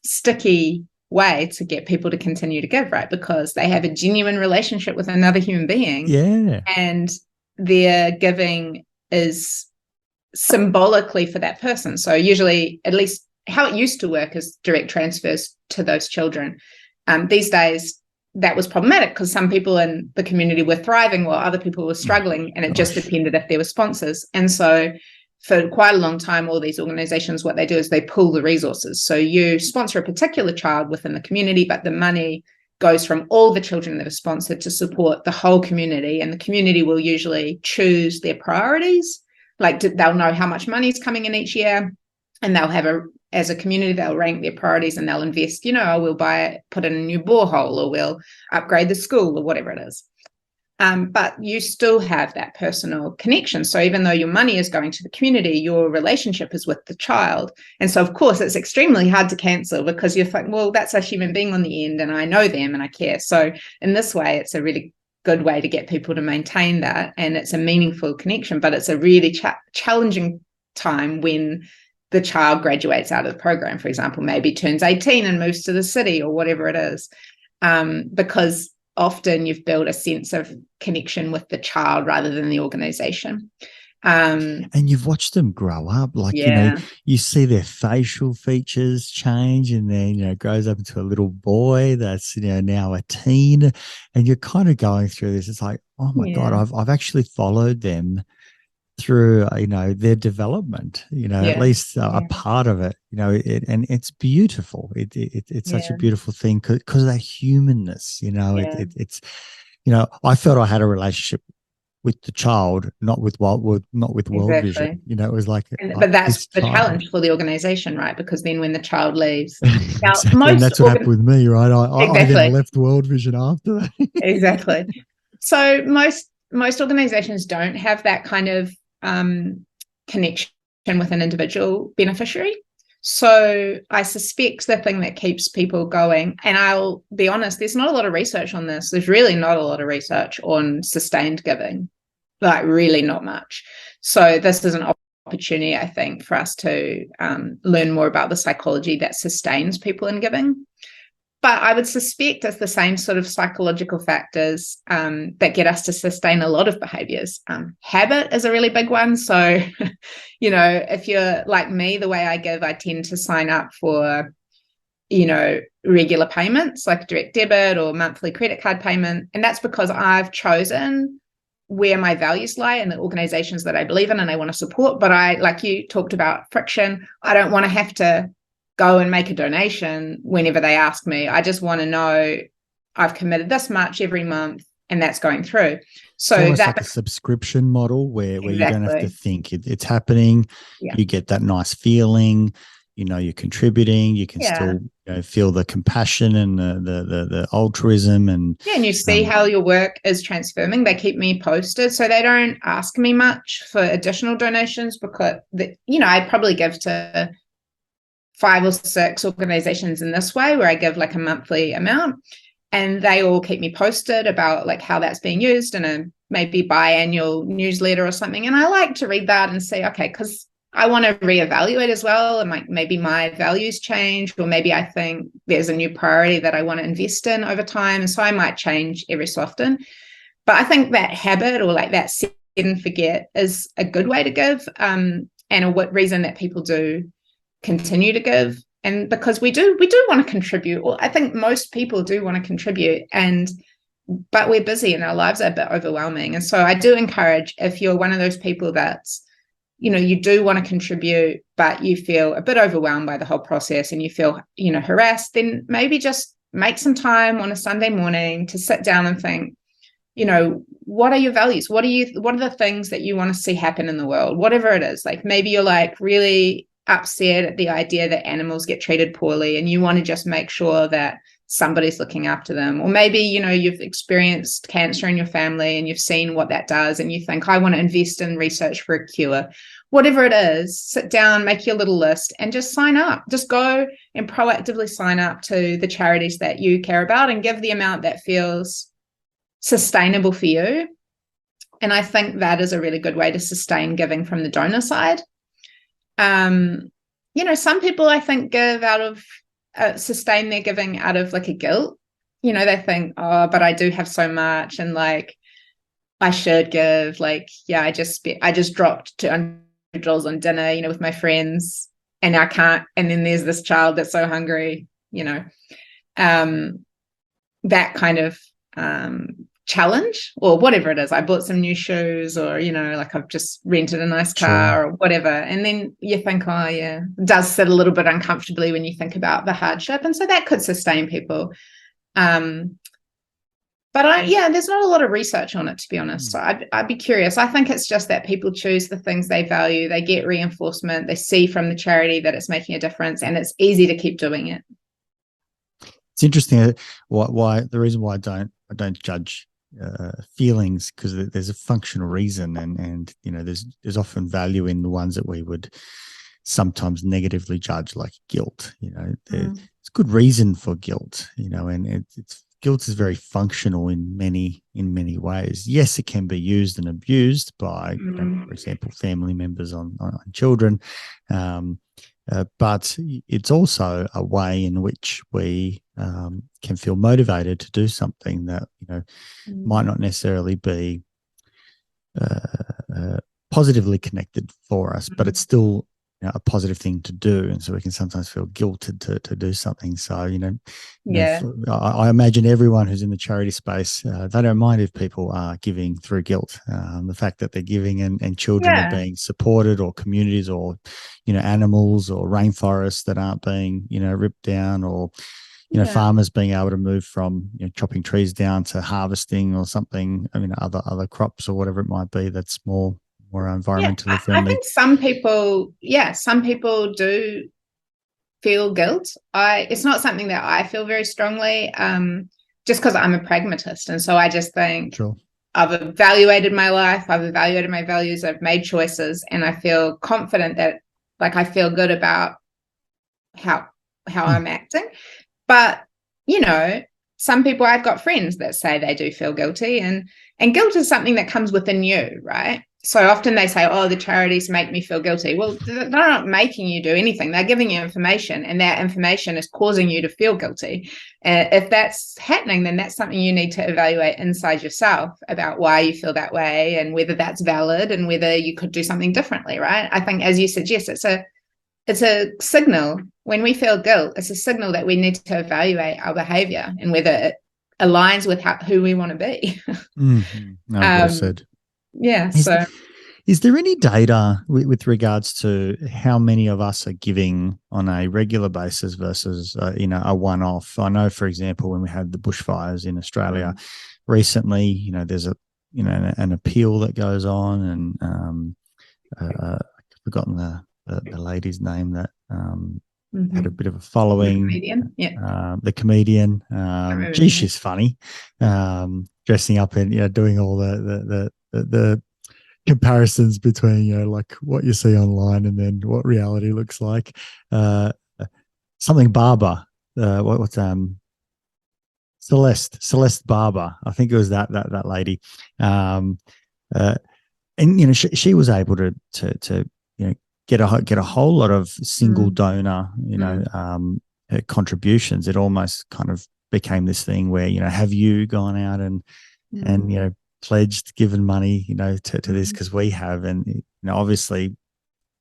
sticky way to get people to continue to give, right? Because they have a genuine relationship with another human being, and their giving is symbolically for that person. So usually, at least how it used to work, is direct transfers to those children. These days that was problematic because some people in the community were thriving while other people were struggling, and it just depended if there were sponsors. And so for quite a long time, all these organizations, what they do is they pool the resources. So you sponsor a particular child within the community, but the money goes from all the children that are sponsored to support the whole community. And the community will usually choose their priorities. Like they'll know how much money is coming in each year, and they'll have as a community, they'll rank their priorities and they'll invest, we'll put in a new borehole, or we'll upgrade the school, or whatever it is. But you still have that personal connection. So even though your money is going to the community, your relationship is with the child. And so, of course, it's extremely hard to cancel, because you're like, well, that's a human being on the end, and I know them and I care. So in this way, it's a really good way to get people to maintain that. And it's a meaningful connection, but it's a really challenging time when the child graduates out of the program, for example, maybe turns 18 and moves to the city, or whatever it is, because often you've built a sense of connection with the child rather than the organization. And you've watched them grow up. Like, you see their facial features change, and then, it grows up into a little boy that's, now a teen, and you're kind of going through this. It's like, oh my God, I've actually followed them through, their development, at least a part of it, and it's beautiful. It's such a beautiful thing because of that humanness, it's, I felt I had a relationship with the child, not with world vision. It was like, but that's the challenge for the organization, right? Because then when the child leaves, now, exactly. And that's what happened with me, right? I then left world vision after that. Exactly. So most organizations don't have that kind of connection with an individual beneficiary. So I suspect the thing that keeps people going, and I'll be honest, there's not a lot of research on this. There's really not a lot of research on sustained giving, like really not much. So this is an opportunity, I think, for us to learn more about the psychology that sustains people in giving. But I would suspect it's the same sort of psychological factors that get us to sustain a lot of behaviors. Habit is a really big one. So, if you're like me, the way I give, I tend to sign up for, regular payments like direct debit or monthly credit card payment. And that's because I've chosen where my values lie and the organizations that I believe in and I want to support. But like you talked about friction, I don't want to have to go and make a donation whenever they ask me. I just want to know I've committed this much every month and that's going through. So it's like a subscription model where you don't have to think. It's happening. Yeah. You get that nice feeling. You're contributing. You can still feel the compassion and the altruism, and you see how your work is transforming. They keep me posted, so they don't ask me much for additional donations because I probably give to 5 or 6 organizations in this way, where I give like a monthly amount, and they all keep me posted about like how that's being used in a maybe biannual newsletter or something. And I like to read that and say, okay, because I want to reevaluate as well. And like maybe my values change, or maybe I think there's a new priority that I want to invest in over time. And so I might change every so often. But I think that habit, or like that set and forget, is a good way to give, and a reason that people do continue to give. And because we do want to contribute, or I think most people do want to contribute, but we're busy and our lives are a bit overwhelming. And so I do encourage, if you're one of those people that's, you do want to contribute, but you feel a bit overwhelmed by the whole process and you feel, harassed, then maybe just make some time on a Sunday morning to sit down and think, what are your values? What are the things that you want to see happen in the world? Whatever it is, like maybe you're like really upset at the idea that animals get treated poorly and you want to just make sure that somebody's looking after them. Or maybe, you've experienced cancer in your family and you've seen what that does and you think, I want to invest in research for a cure. Whatever it is, sit down, make your little list and just sign up. Just go and proactively sign up to the charities that you care about and give the amount that feels sustainable for you. And I think that is a really good way to sustain giving from the donor side. Some people I think give out of sustain their giving out of like a guilt. They think, oh, but I do have so much and like I should give. Like, yeah, I just dropped $200 on dinner, with my friends, and I can't. And then there's this child that's so hungry, that kind of challenge or whatever it is. I bought some new shoes, or, like I've just rented a nice car or whatever. And then you think, oh yeah, it does sit a little bit uncomfortably when you think about the hardship. And so that could sustain people. But there's not a lot of research on it, to be honest. So I'd be curious. I think it's just that people choose the things they value. They get reinforcement. They see from the charity that it's making a difference, and it's easy to keep doing it. It's interesting why the reason why I don't judge feelings, because there's a functional reason, and there's often value in the ones that we would sometimes negatively judge, like guilt. It's good reason for guilt. And it's guilt is very functional in many ways. Yes, it can be used and abused by, for example, family members on children, but it's also a way in which we can feel motivated to do something that might not necessarily be positively connected for us, but it's still a positive thing to do, and so we can sometimes feel guilted to do something. So I imagine everyone who's in the charity space, they don't mind if people are giving through guilt. The fact that they're giving and children are being supported, or communities, or animals or rainforests that aren't being ripped down, or farmers being able to move from chopping trees down to harvesting or something. Other crops or whatever it might be that's more environmentally friendly. I think some people do feel guilt. It's not something that I feel very strongly, just because I'm a pragmatist, and so I just think I've evaluated my life, I've evaluated my values, I've made choices, and I feel confident that, I feel good about how I'm acting. But some people, I've got friends that say they do feel guilty, and guilt is something that comes within you, right? So often they say, oh, the charities make me feel guilty. Well, they're not making you do anything. They're giving you information, and that information is causing you to feel guilty. If that's happening, then that's something you need to evaluate inside yourself about why you feel that way, and whether that's valid, and whether you could do something differently, right? I think, as you suggest, it's a signal. When we feel guilt, it's a signal that we need to evaluate our behavior and whether it aligns with who we want to be. Well said. Yeah. Is there any data with regards to how many of us are giving on a regular basis versus, a one-off? I know, for example, when we had the bushfires in Australia recently, there's an appeal that goes on, and I've forgotten the lady's name that had a bit of a following. The comedian. She's funny, dressing up and doing all the comparisons between like what you see online and then what reality looks like. Something Barber, what's Celeste Barber, I think it was that lady, and she was able to get a whole lot of single donor contributions. It almost kind of became this thing where have you gone out and pledged, given money, to this, because we have, and obviously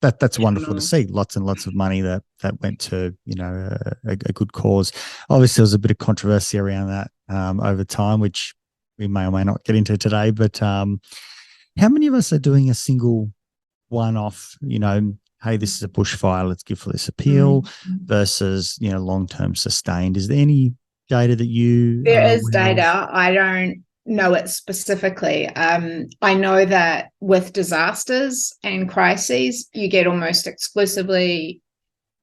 that's wonderful to see. Lots and lots of money that went to a good cause. Obviously, there was a bit of controversy around that over time, which we may or may not get into today. But how many of us are doing a single one-off? Hey, this is a bushfire, let's give for this appeal, versus long-term sustained. Is there any data that there is data? I don't know it specifically. I know that with disasters and crises, you get almost exclusively,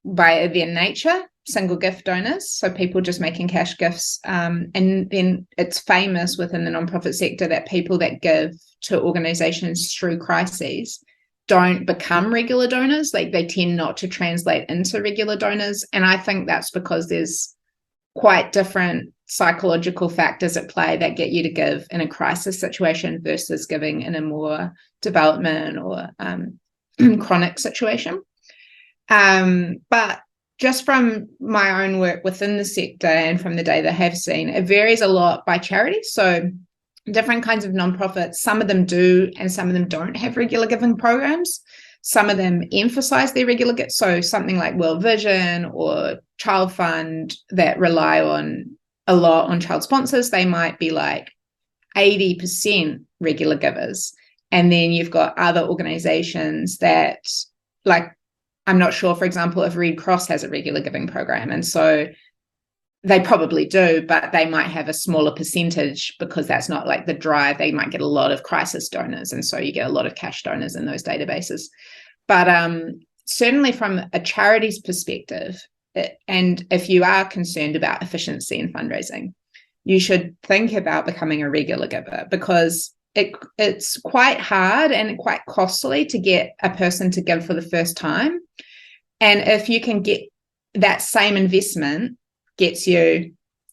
by their nature, single gift donors. So people just making cash gifts. And then it's famous within the nonprofit sector that people that give to organizations through crises don't become regular donors. Like, they tend not to translate into regular donors. And I think that's because there's quite different psychological factors at play that get you to give in a crisis situation versus giving in a more development or chronic situation. But just from my own work within the sector and from the data I have seen, it varies a lot by charity. So different kinds of nonprofits, some of them do and some of them don't have regular giving programs. Some of them emphasize their regular gifts. So something like World Vision or Child Fund that rely a lot on child sponsors, they might be like, 80% regular givers. And then you've got other organizations that, like, I'm not sure, for example, if Red Cross has a regular giving program. And so they probably do, but they might have a smaller percentage because that's not like the drive. They might get a lot of crisis donors. And so you get a lot of cash donors in those databases. But certainly from a charities perspective, and if you are concerned about efficiency in fundraising, you should think about becoming a regular giver, because it's quite hard and quite costly to get a person to give for the first time. And if you can get that same investment gets you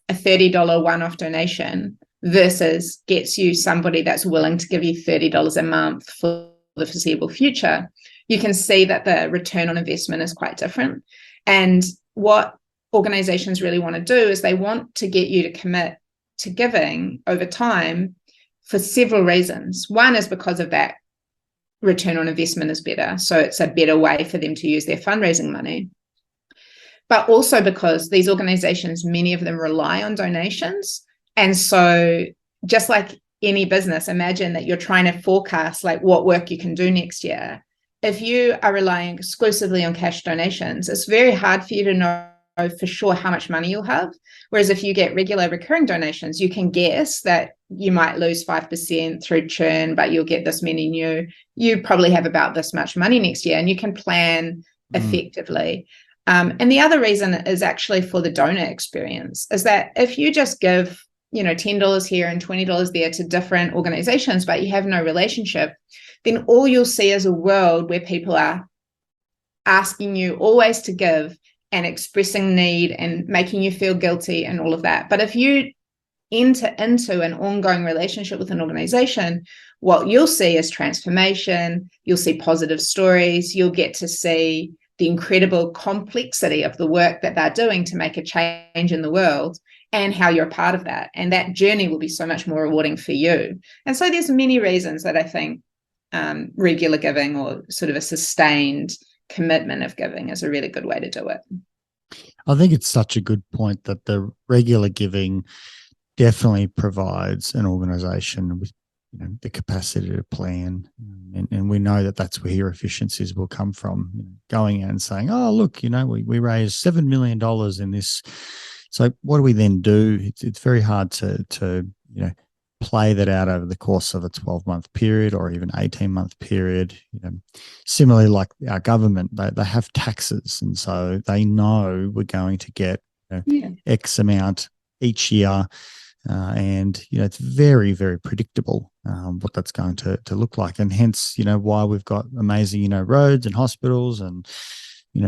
a $30 one-off donation versus gets you somebody that's willing to give you $30 a month for the foreseeable future, you can see that the return on investment is quite different. And what organizations really want to do is they want to get you to commit to giving over time for several reasons. One is because of that return on investment is better. So it's a better way for them to use their fundraising money. But also because these organizations, many of them rely on donations. And so just like any business, imagine that you're trying to forecast like what work you can do next year. If you are relying exclusively on cash donations, it's very hard for you to know for sure how much money you'll have. Whereas if you get regular recurring donations, you can guess that you might lose 5% through churn, but you'll get this many new. You probably have about this much money next year, and you can plan effectively. And the other reason is actually for the donor experience, is that if you just give, $10 here and $20 there to different organizations, but you have no relationship, then all you'll see is a world where people are asking you always to give and expressing need and making you feel guilty and all of that. But if you enter into an ongoing relationship with an organization, what you'll see is transformation. You'll see positive stories. You'll get to see the incredible complexity of the work that they're doing to make a change in the world and how you're a part of that. And that journey will be so much more rewarding for you. And so there's many reasons that I think regular giving, or sort of a sustained commitment of giving, is a really good way to do it. I think it's such a good point that the regular giving definitely provides an organisation with the capacity to plan, and we know that that's where your efficiencies will come from. Going out and saying, "Oh, look, we raised $7 million in this." So what do we then do? It's very hard to play that out over the course of a 12-month period or even 18-month period. Similarly, like our government, they have taxes, and so they know we're going to get X amount each year. And it's very, very predictable what that's going to look like, and hence why we've got amazing roads and hospitals and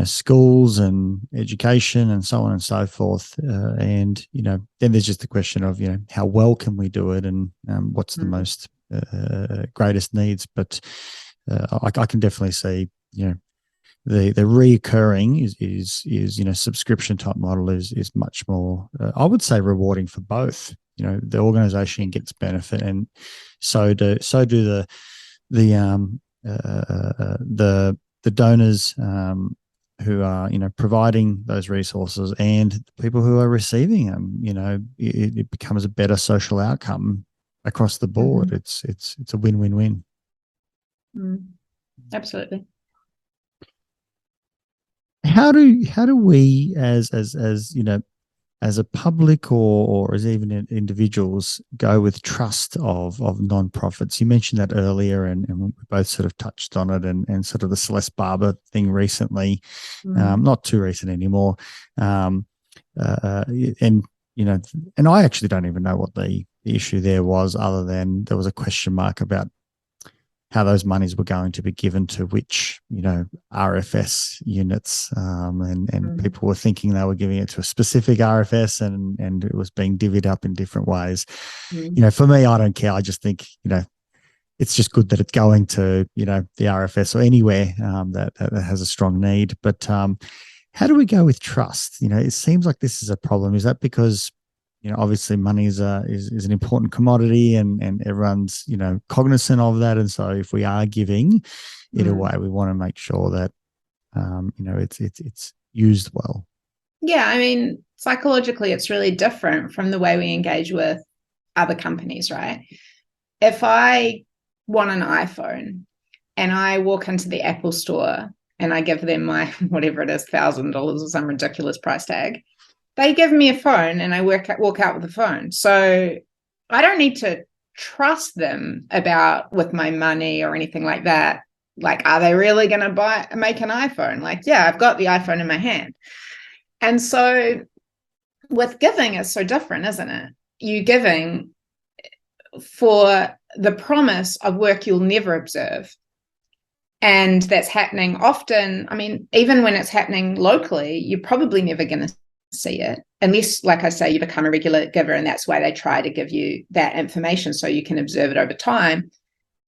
schools and education and so on and so forth. And then there's just the question of how well can we do it, and what's the most greatest needs. But I can definitely see the reoccurring is subscription type model is much more I would say rewarding for both. The organization gets benefit, and so do the donors who are providing those resources, and the people who are receiving them. It becomes a better social outcome across the board. It's a win-win-win. Absolutely. How do we as a public or as even individuals go with trust of nonprofits? You mentioned that earlier, and we both sort of touched on it, and sort of the Celeste Barber thing recently, not too recent anymore. And I actually don't even know what the issue there was, other than there was a question mark about how those monies were going to be given to which, RFS units, and people were thinking they were giving it to a specific RFS, and it was being divvied up in different ways. For me, I don't care. I just think, it's just good that it's going to, the RFS or anywhere that has a strong need. But how do we go with trust? It seems like this is a problem. Is that because obviously money is an important commodity, and everyone's, cognizant of that. And so if we are giving it away, we want to make sure that, it's used well. Yeah. I mean, psychologically, it's really different from the way we engage with other companies, right? If I want an iPhone and I walk into the Apple store and I give them my, whatever it is, $1,000 or some ridiculous price tag, they give me a phone and I walk out with a phone. So I don't need to trust them with my money or anything like that. Like, are they really going to make an iPhone? Like, yeah, I've got the iPhone in my hand. And so with giving, it's so different, isn't it? You giving for the promise of work you'll never observe. And that's happening often. I mean, even when it's happening locally, you're probably never going to see it unless, like I say, you become a regular giver, and that's why they try to give you that information so you can observe it over time.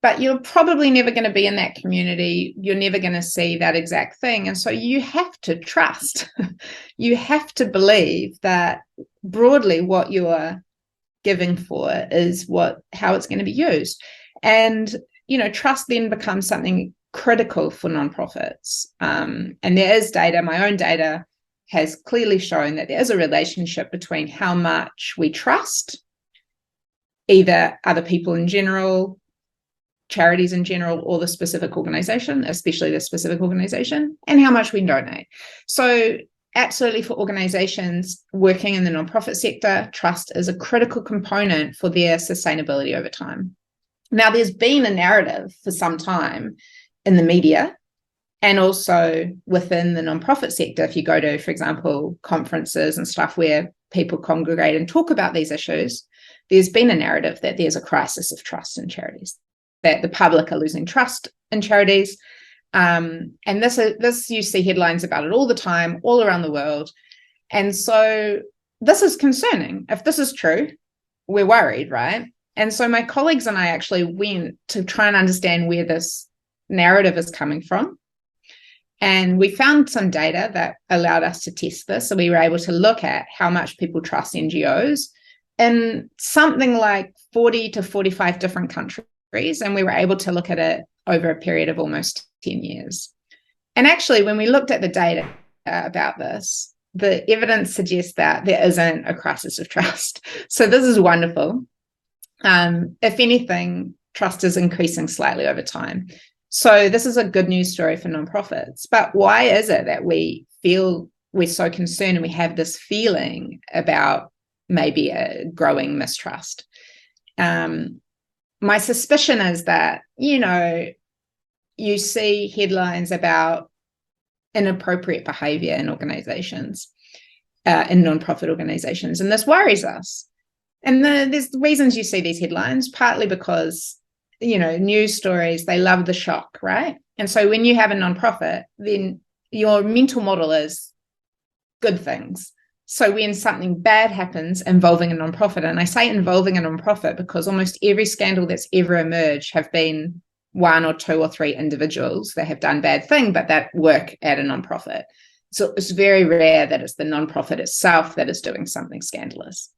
But you're probably never going to be in that community. You're never going to see that exact thing. And so you have to trust. You have to believe that broadly what you're giving for is how it's going to be used. And, trust then becomes something critical for nonprofits. And there is data, my own data has clearly shown that there is a relationship between how much we trust either other people in general, charities in general, or the specific organization, especially the specific organization, and how much we donate. So absolutely, for organizations working in the nonprofit sector, trust is a critical component for their sustainability over time. Now, there's been a narrative for some time in the media and also within the nonprofit sector. If you go to, for example, conferences and stuff where people congregate and talk about these issues, there's been a narrative that there's a crisis of trust in charities, that the public are losing trust in charities. And this you see headlines about it all the time, all around the world. And so this is concerning. If this is true, we're worried, right? And so my colleagues and I actually went to try and understand where this narrative is coming from. And we found some data that allowed us to test this. So we were able to look at how much people trust NGOs in something like 40 to 45 different countries. And we were able to look at it over a period of almost 10 years. And actually, when we looked at the data about this, the evidence suggests that there isn't a crisis of trust. So this is wonderful. If anything, trust is increasing slightly over time. So this is a good news story for nonprofits. But why is it that we feel we're so concerned and we have this feeling about maybe a growing mistrust? My suspicion is that, you see headlines about inappropriate behavior in organizations, in nonprofit organizations, and this worries us. And there's reasons you see these headlines, partly because, news stories, they love the shock, right? And so when you have a nonprofit, then your mental model is good things. So when something bad happens involving a nonprofit, and I say involving a nonprofit because almost every scandal that's ever emerged have been one or two or three individuals that have done bad thing, but that work at a nonprofit. So it's very rare that it's the nonprofit itself that is doing something scandalous.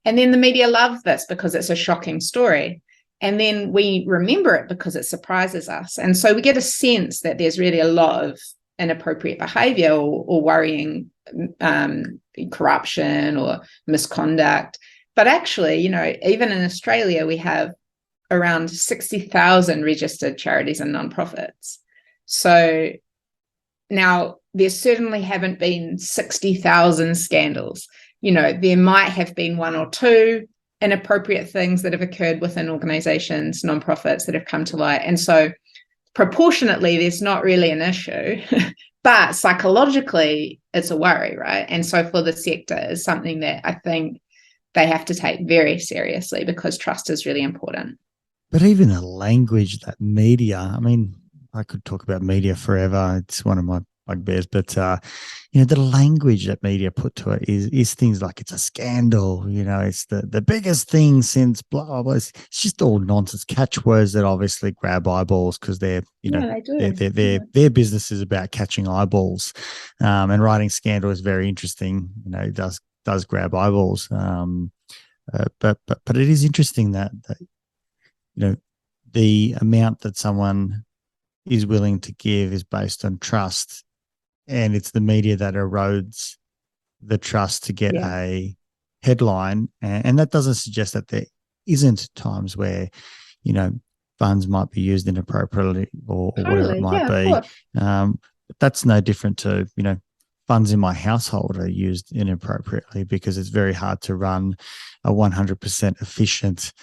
And then the media love this because it's a shocking story. And then we remember it because it surprises us. And so we get a sense that there's really a lot of inappropriate behavior or worrying corruption or misconduct. But actually, even in Australia, we have around 60,000 registered charities and nonprofits. So now there certainly haven't been 60,000 scandals. There might have been one or two inappropriate things that have occurred within organizations, nonprofits that have come to light. And so proportionately, there's not really an issue, but psychologically, it's a worry, right? And so for the sector, is something that I think they have to take very seriously because trust is really important. But even the language that media, I mean, I could talk about media forever. It's one of my bugbears, but the language that media put to it is things like it's a scandal. It's the biggest thing since blah blah blah. It's just all nonsense catchwords that obviously grab eyeballs because they're their business is about catching eyeballs, and writing scandal is very interesting. It does grab eyeballs. But it is interesting that the amount that someone is willing to give is based on trust, and it's the media that erodes the trust to get a headline. And that doesn't suggest that isn't times where, funds might be used inappropriately or whatever it might be. But that's no different to, funds in my household are used inappropriately, because it's very hard to run a 100% efficient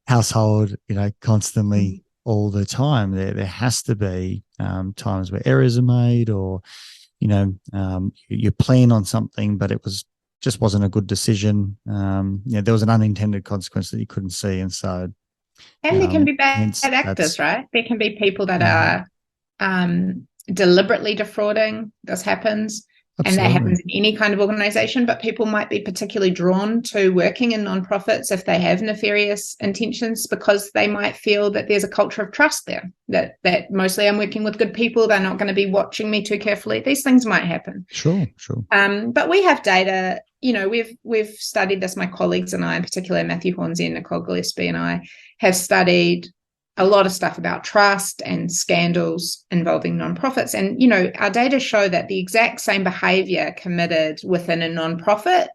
household, constantly all the time. There has to be times where errors are made, or, you plan on something, but it just wasn't a good decision. There was an unintended consequence that you couldn't see. And so, and there can be bad actors, right? There can be people that are deliberately defrauding. This happens. Absolutely. And that happens in any kind of organization, but people might be particularly drawn to working in nonprofits if they have nefarious intentions, because they might feel that there's a culture of trust there, that mostly I'm working with good people, they're not going to be watching me too carefully. These things might happen. Sure. But we have data, we've studied this, my colleagues and I, in particular, Matthew Hornsey and Nicole Gillespie and I, have studied a lot of stuff about trust and scandals involving nonprofits. And, our data show that the exact same behavior committed within a nonprofit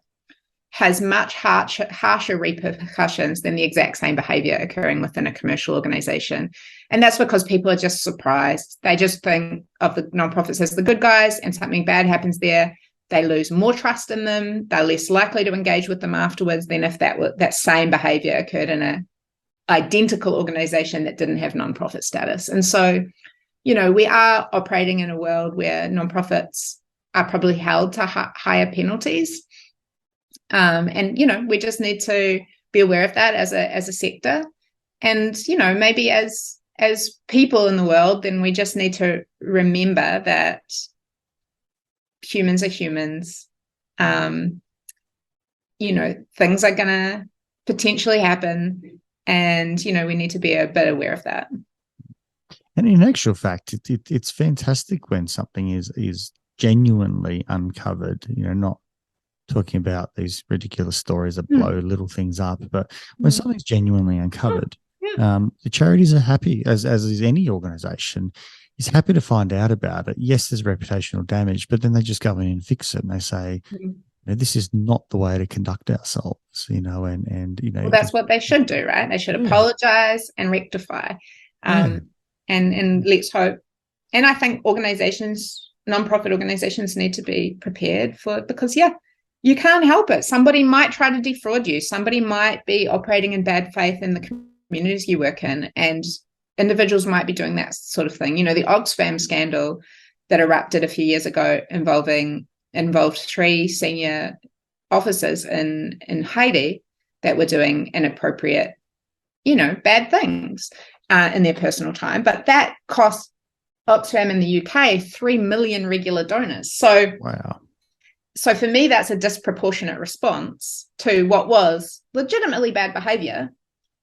has much harsher repercussions than the exact same behavior occurring within a commercial organization. And that's because people are just surprised. They just think of the nonprofits as the good guys, and something bad happens there. They lose more trust in them. They're less likely to engage with them afterwards than if that same behavior occurred in a identical organization that didn't have nonprofit status. And so, we are operating in a world where nonprofits are probably held to higher penalties. And, we just need to be aware of that as a sector. And, maybe as people in the world, then we just need to remember that humans are humans. Things are going to potentially happen. And, we need to be a bit aware of that. And in actual fact, it's fantastic when something is genuinely uncovered, not talking about these ridiculous stories that blow little things up, but when something's genuinely uncovered, the charities are happy, as is any organisation, is happy to find out about it. Yes, there's reputational damage, but then they just go in and fix it, and they say, this is not the way to conduct ourselves, and well, that's what they should do, right? They should apologize and rectify. And let's hope. And I think nonprofit organizations need to be prepared for it, because you can't help it. Somebody might try to defraud you. Somebody might be operating in bad faith in the communities you work in, and individuals might be doing that sort of thing. The Oxfam scandal that erupted a few years ago involved 3 senior officers in Haiti that were doing inappropriate, bad things in their personal time. But that cost Oxfam in the UK 3 million regular donors. So, wow. So for me, that's a disproportionate response to what was legitimately bad behavior,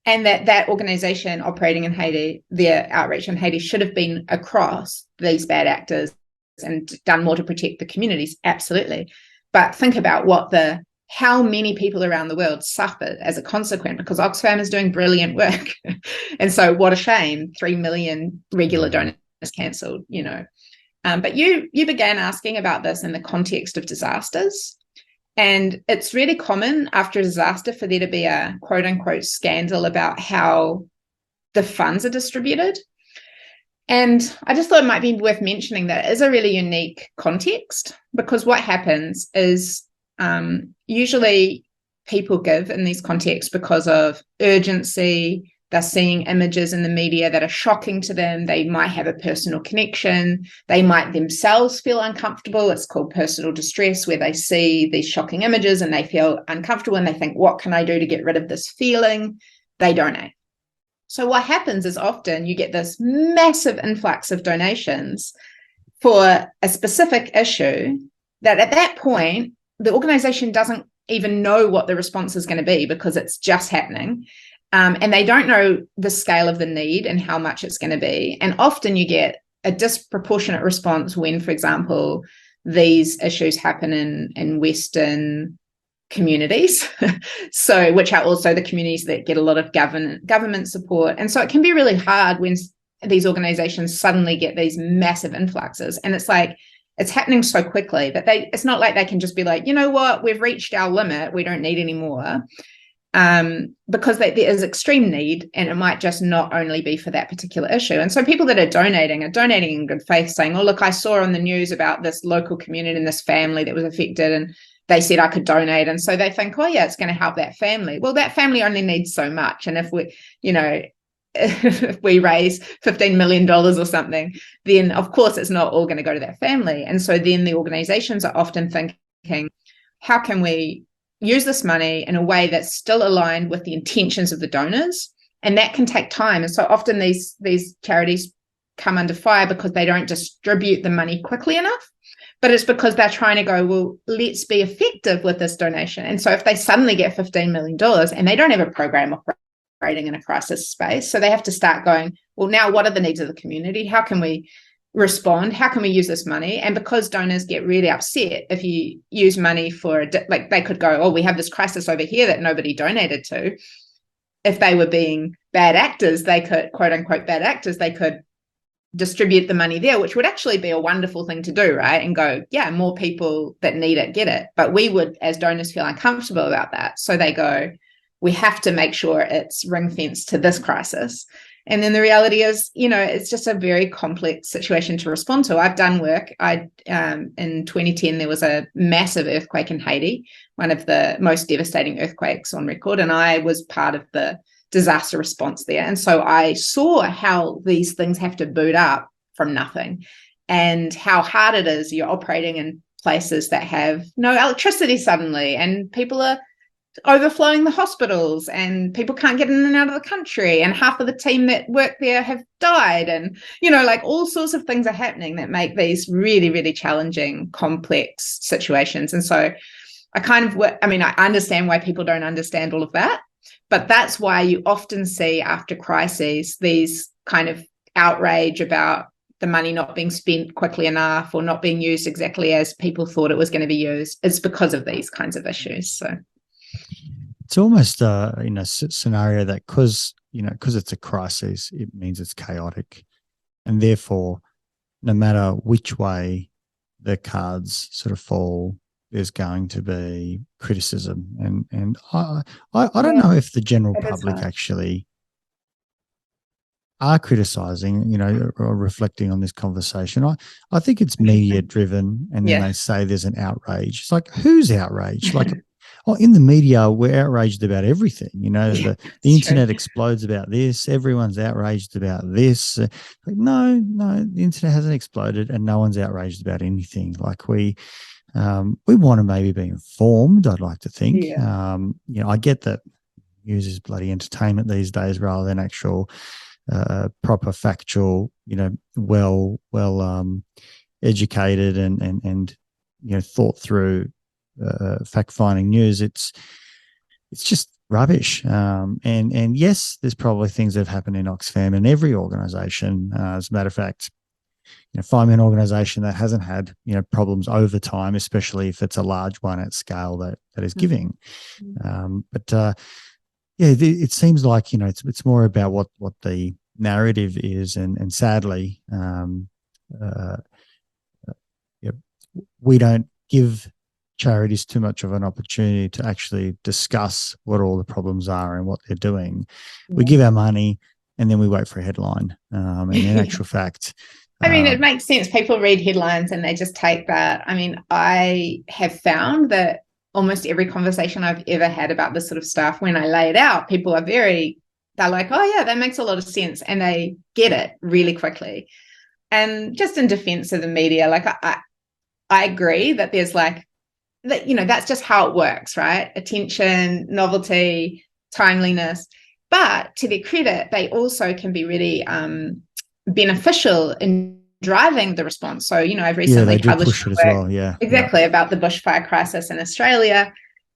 and that organization operating in Haiti, their outreach in Haiti should have been across these bad actors and done more to protect the communities, absolutely. But think about how many people around the world suffered as a consequence, because Oxfam is doing brilliant work. And so what a shame, 3 million regular donors cancelled, But you began asking about this in the context of disasters. And it's really common after a disaster for there to be a quote unquote scandal about how the funds are distributed. And I just thought it might be worth mentioning that it is a really unique context, because what happens is usually people give in these contexts because of urgency. They're seeing images in the media that are shocking to them. They might have a personal connection. They might themselves feel uncomfortable. It's called personal distress, where they see these shocking images and they feel uncomfortable and they think, what can I do to get rid of this feeling? They donate. So what happens is often you get this massive influx of donations for a specific issue that at that point, the organization doesn't even know what the response is going to be, because it's just happening. And they don't know the scale of the need and how much it's going to be. And often you get a disproportionate response when, for example, these issues happen in Western communities, so which are also the communities that get a lot of government support. And so it can be really hard when these organizations suddenly get these massive influxes. And it's like, it's happening so quickly that it's not like they can just be like, you know what, we've reached our limit, we don't need any more. because there is extreme need, and it might just not only be for that particular issue. And so people that are donating in good faith, saying, oh, look, I saw on the news about this local community and this family that was affected, and they said I could donate. And so they think, oh, yeah, it's going to help that family. Well, that family only needs so much. And if we, if we raise $15 million or something, then of course it's not all going to go to that family. And so then the organizations are often thinking, how can we use this money in a way that's still aligned with the intentions of the donors? And that can take time. And so often these charities come under fire because they don't distribute the money quickly enough. But it's because they're trying to go, well, let's be effective with this donation. And so if they suddenly get $15 million and they don't have a program operating in a crisis space, so they have to start going, well, now what are the needs of the community? How can we respond? How can we use this money? And because donors get really upset if you use money for, like, they could go, oh, we have this crisis over here that nobody donated to. If they were being bad actors, they could, quote unquote, bad actors, they could distribute the money there, which would actually be a wonderful thing to do, right? And go, yeah, more people that need it get it. But we would, as donors, feel uncomfortable about that. So they go, we have to make sure it's ring-fenced to this crisis. And then the reality is, it's just a very complex situation to respond to. I've done work. In 2010, there was a massive earthquake in Haiti, one of the most devastating earthquakes on record. And I was part of the disaster response there. And so I saw how these things have to boot up from nothing, and how hard it is. You're operating in places that have no electricity suddenly, and people are overflowing the hospitals, and people can't get in and out of the country, and half of the team that work there have died, and like all sorts of things are happening that make these really, really challenging, complex situations. And so I understand why people don't understand all of that, but that's why you often see after crises these kind of outrage about the money not being spent quickly enough or not being used exactly as people thought it was going to be used. It's because of these kinds of issues. So it's almost a scenario that because it's a crisis, it means it's chaotic, and therefore, no matter which way the cards sort of fall, there's going to be criticism, and I don't know if the general public actually are criticizing, or reflecting on this conversation. I think it's media driven, and then they say there's an outrage. It's like, who's outraged? Like, in the media, we're outraged about everything. The internet explodes about this. Everyone's outraged about this. No, the internet hasn't exploded, and no one's outraged about anything. Like we want to maybe be informed, I'd like to think. I get that news is bloody entertainment these days rather than actual proper, factual, well educated and thought through fact-finding news. It's just rubbish. And yes, there's probably things that have happened in Oxfam in every organisation. As a matter of fact, find me an organisation that hasn't had problems over time, especially if it's a large one at scale that is giving. It seems like it's more about what the narrative is, and sadly, we don't give charities too much of an opportunity to actually discuss what all the problems are and what they're doing. We give our money and then we wait for a headline. And in actual fact, it makes sense. People read headlines and they just take that. I have found that almost every conversation I've ever had about this sort of stuff, when I lay it out, people are they're like, oh yeah, that makes a lot of sense. And they get it really quickly. And just in defense of the media, like I agree that there's that's just how it works, right? Attention, novelty, timeliness. But to their credit, they also can be really beneficial in driving the response. So, I've recently published it as well. Yeah, exactly, about the bushfire crisis in Australia.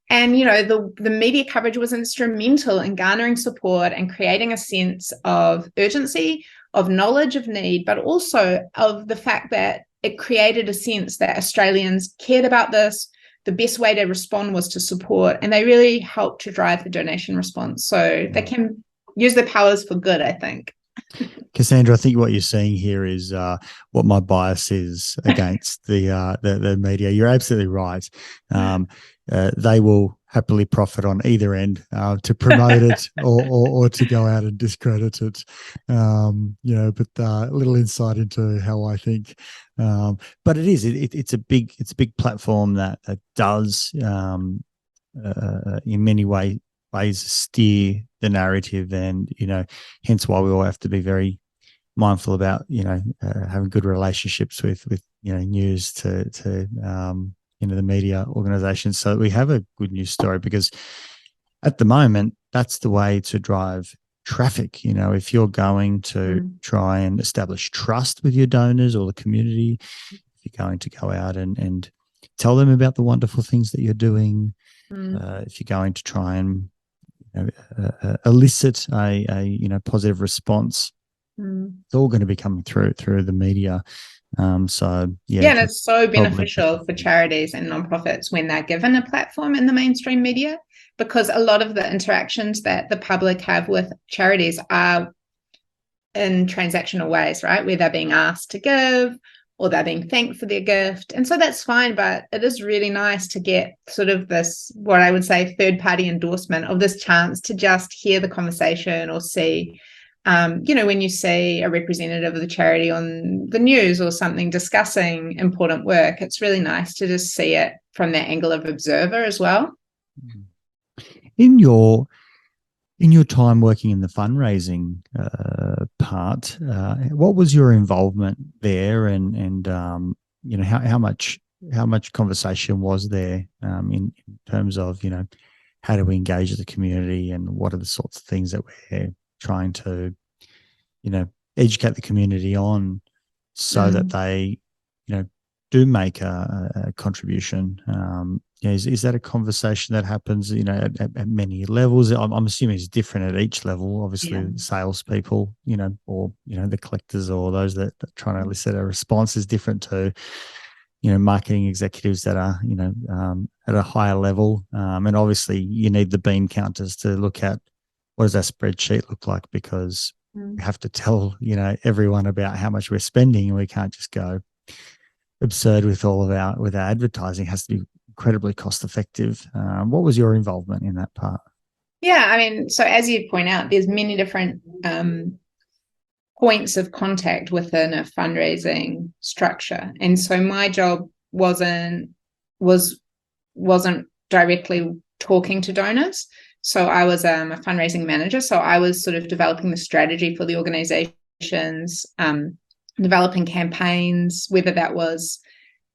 And, the media coverage was instrumental in garnering support and creating a sense of urgency, of knowledge of need, but also of the fact that it created a sense that Australians cared about this. The best way to respond was to support, and they really helped to drive the donation response. So they can use their powers for good, I think. Cassandra, I think what you're seeing here is what my bias is against the media. You're absolutely right. they will happily profit on either end to promote it or to go out and discredit it. But a little insight into how I think. But it's a big platform that does in many ways steer the narrative, and hence why we all have to be very mindful about having good relationships with news to the media organizations, so that we have a good news story, because at the moment that's the way to drive traffic. If you're going to try and establish trust with your donors or the community, if you're going to go out and tell them about the wonderful things that you're doing, if you're going to try and elicit a positive response, it's all going to be coming through the media. And it's so beneficial for charities and nonprofits when they're given a platform in the mainstream media, because a lot of the interactions that the public have with charities are in transactional ways, right? Where they're being asked to give or they're being thanked for their gift. And so that's fine, but it is really nice to get sort of this, what I would say, third-party endorsement of this chance to just hear the conversation or see when you see a representative of the charity on the news or something discussing important work, it's really nice to just see it from that angle of observer as well. In your time working in the fundraising part, what was your involvement there, and how much conversation was there in terms of how do we engage the community, and what are the sorts of things that we're trying to educate the community on, so that they do make a contribution? Is that a conversation that happens at many levels? I'm assuming it's different at each level. Obviously, salespeople, or the collectors, or those that are trying to elicit a response, is different to marketing executives that are at a higher level. And obviously, you need the bean counters to look at what does that spreadsheet look like, because we have to tell everyone about how much we're spending, and we can't just go absurd with all of our advertising. It has to be incredibly cost effective. What was your involvement in that part? Yeah, I mean, so as you point out, there's many different points of contact within a fundraising structure, and so my job wasn't directly talking to donors. So I was a fundraising manager, so I was sort of developing the strategy for the organizations, developing campaigns, whether that was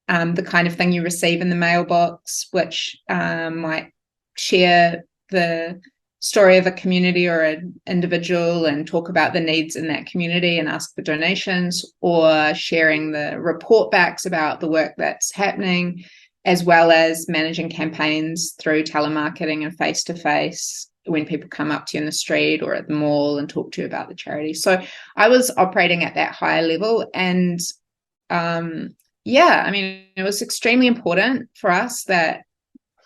the kind of thing you receive in the mailbox, which might share the story of a community or an individual and talk about the needs in that community and ask for donations, or sharing the report backs about the work that's happening, as well as managing campaigns through telemarketing and face-to-face when people come up to you in the street or at the mall and talk to you about the charity. So I was operating at that higher level. And I mean, it was extremely important for us that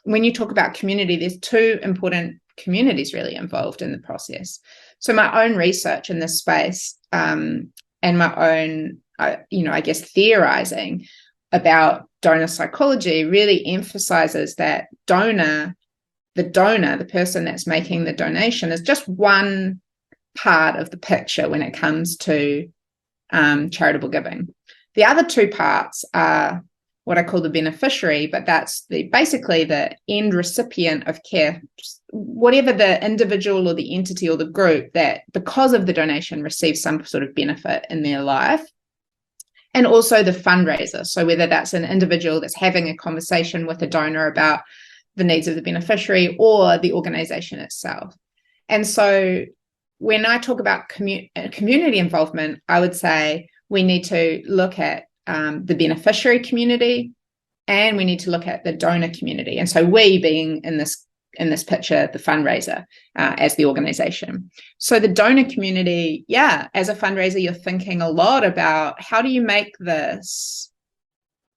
when you talk about community, there's two important communities really involved in the process. So my own research in this space and my own, I guess, theorizing about donor psychology really emphasizes that the person that's making the donation, is just one part of the picture when it comes to charitable giving. The other two parts are what I call the beneficiary, but that's basically the end recipient of care, whatever the individual or the entity or the group that, because of the donation, receives some sort of benefit in their life. And also the fundraiser. So whether that's an individual that's having a conversation with a donor about the needs of the beneficiary, or the organization itself. And so when I talk about community involvement, I would say we need to look at the beneficiary community, and we need to look at the donor community. And so we being in this picture, the fundraiser as the organization. So the donor community, as a fundraiser, you're thinking a lot about how do you make this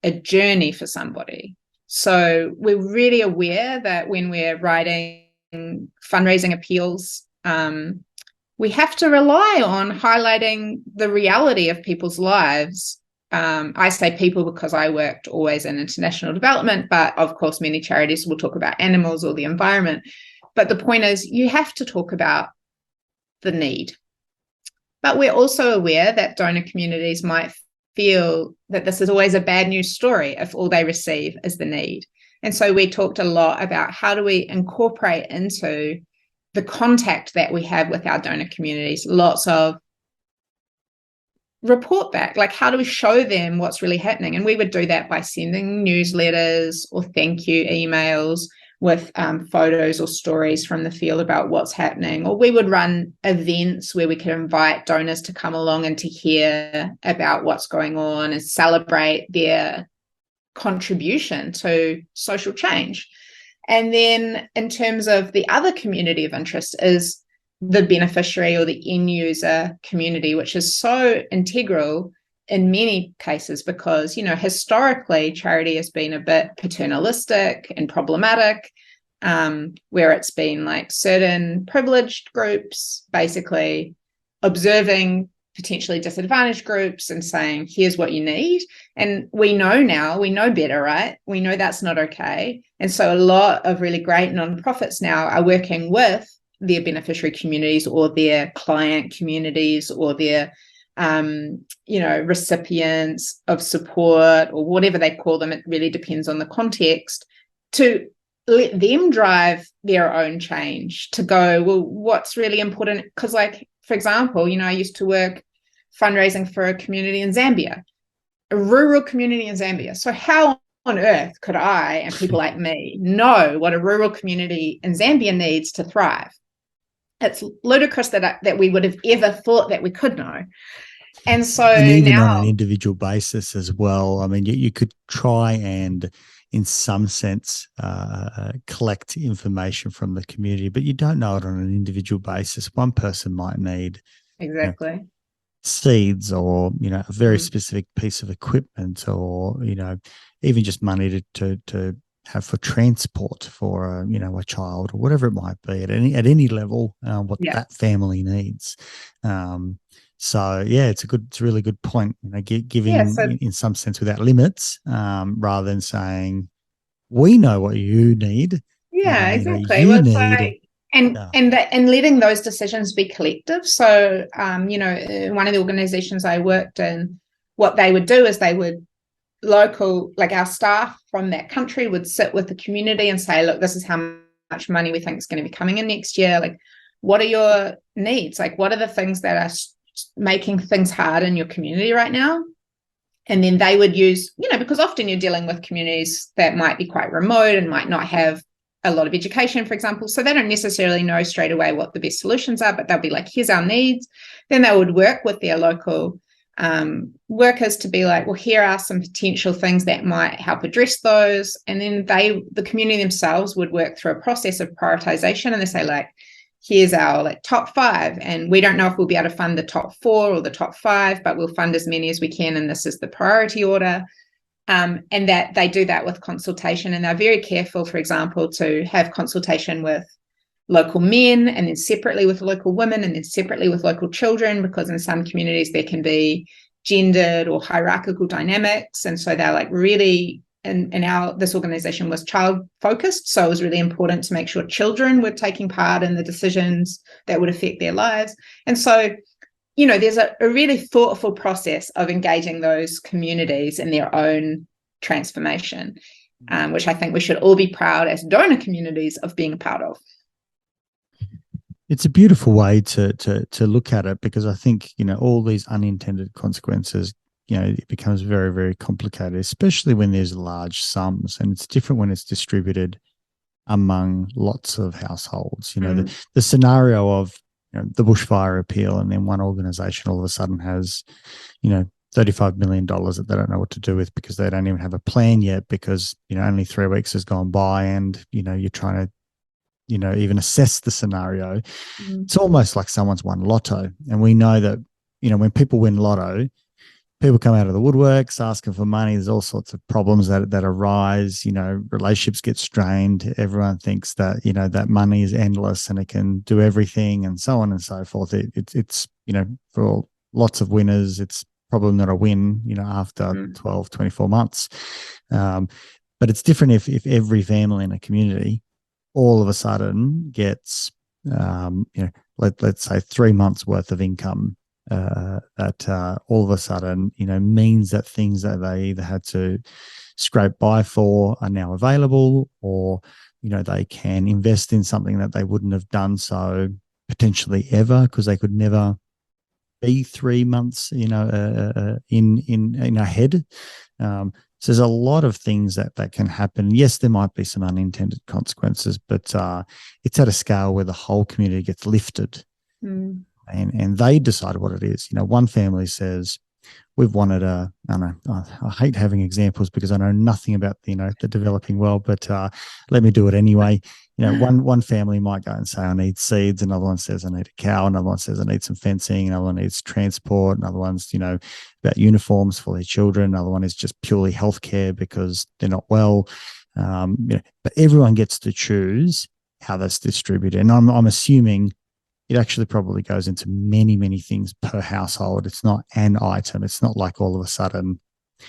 a journey for somebody. So we're really aware that when we're writing fundraising appeals, we have to rely on highlighting the reality of people's lives I say people because I worked always in international development, but of course many charities will talk about animals or the environment. But the point is, you have to talk about the need. But we're also aware that donor communities might feel that this is always a bad news story if all they receive is the need. And so we talked a lot about how do we incorporate into the contact that we have with our donor communities, lots of report back, like how do we show them what's really happening? And we would do that by sending newsletters or thank you emails with photos or stories from the field about what's happening. Or we would run events where we could invite donors to come along and to hear about what's going on and celebrate their contribution to social change. And then in terms of the other community of interest is the beneficiary or the end user community, which is so integral in many cases because, historically charity has been a bit paternalistic and problematic, where it's been like certain privileged groups basically observing potentially disadvantaged groups and saying, here's what you need. And we know better, right? We know that's not okay. And so a lot of really great nonprofits now are working with their beneficiary communities or their client communities or their recipients of support or whatever they call them. It really depends on the context, to let them drive their own change, to go, well, what's really important? Because like, for example, I used to work fundraising for a community in Zambia, a rural community in Zambia. So how on earth could I and people like me know what a rural community in Zambia needs to thrive? It's ludicrous that we would have ever thought that we could know. And so and even now, on an individual basis as well. I mean, you could try and, in some sense, collect information from the community, but you don't know it on an individual basis. One person might need exactly seeds or, a very specific piece of equipment or, even just money to have for transport for a child or whatever it might be at any level, what that family needs. So it's a really good point. Giving in some sense without limits, rather than saying we know what you need. Yeah, exactly. Well, it's like, and letting those decisions be collective. So, one of the organizations I worked in, what they would do is they would our staff from that country would sit with the community and say, look, this is how much money we think is going to be coming in next year. Like, what are your needs? Like, what are the things that are making things hard in your community right now? And then they would use, because often you're dealing with communities that might be quite remote and might not have a lot of education, for example. So they don't necessarily know straight away what the best solutions are, but they'll be like, here's our needs. Then they would work with their local workers to be like, well, here are some potential things that might help address those. And then the community themselves would work through a process of prioritization, and they say, like, here's our top 5, and we don't know if we'll be able to fund the top 4 or the top 5, but we'll fund as many as we can, and this is the priority order. And that they do that with consultation, and they're very careful, for example, to have consultation with local men and then separately with local women and then separately with local children, because in some communities there can be gendered or hierarchical dynamics. And so they're really, and this organization was child focused. So it was really important to make sure children were taking part in the decisions that would affect their lives. And so, there's a really thoughtful process of engaging those communities in their own transformation, which I think we should all be proud as donor communities of being a part of. It's a beautiful way to look at it, because I think, all these unintended consequences, it becomes very, very complicated, especially when there's large sums, and it's different when it's distributed among lots of households. The scenario of the bushfire appeal, and then one organisation all of a sudden has, $35 million that they don't know what to do with because they don't even have a plan yet, because, only 3 weeks has gone by, and, you're trying to, even assess the scenario. It's almost like someone's won lotto. And we know that, when people win lotto, people come out of the woodworks asking for money. There's all sorts of problems that arise. Relationships get strained. Everyone thinks that, that money is endless and it can do everything, and so on and so forth. It's for lots of winners, it's probably not a win, after 12, 24 months. But it's different if every family in a community all of a sudden gets, let's say 3 months worth of income, that all of a sudden, means that things that they either had to scrape by for are now available, or, they can invest in something that they wouldn't have done so potentially ever, because they could never be 3 months, in ahead. So there's a lot of things that can happen. Yes, there might be some unintended consequences, but it's at a scale where the whole community gets lifted, and they decide what it is. One family says, we've wanted I hate having examples because I know nothing about the developing world, but let me do it anyway. One family might go and say, I need seeds. Another one says, I need a cow. Another one says, I need some fencing. Another one needs transport. Another one's, about uniforms for their children. Another one is just purely healthcare because they're not well. But everyone gets to choose how that's distributed. And I'm assuming it actually probably goes into many, many things per household. It's not an item. It's not like all of a sudden.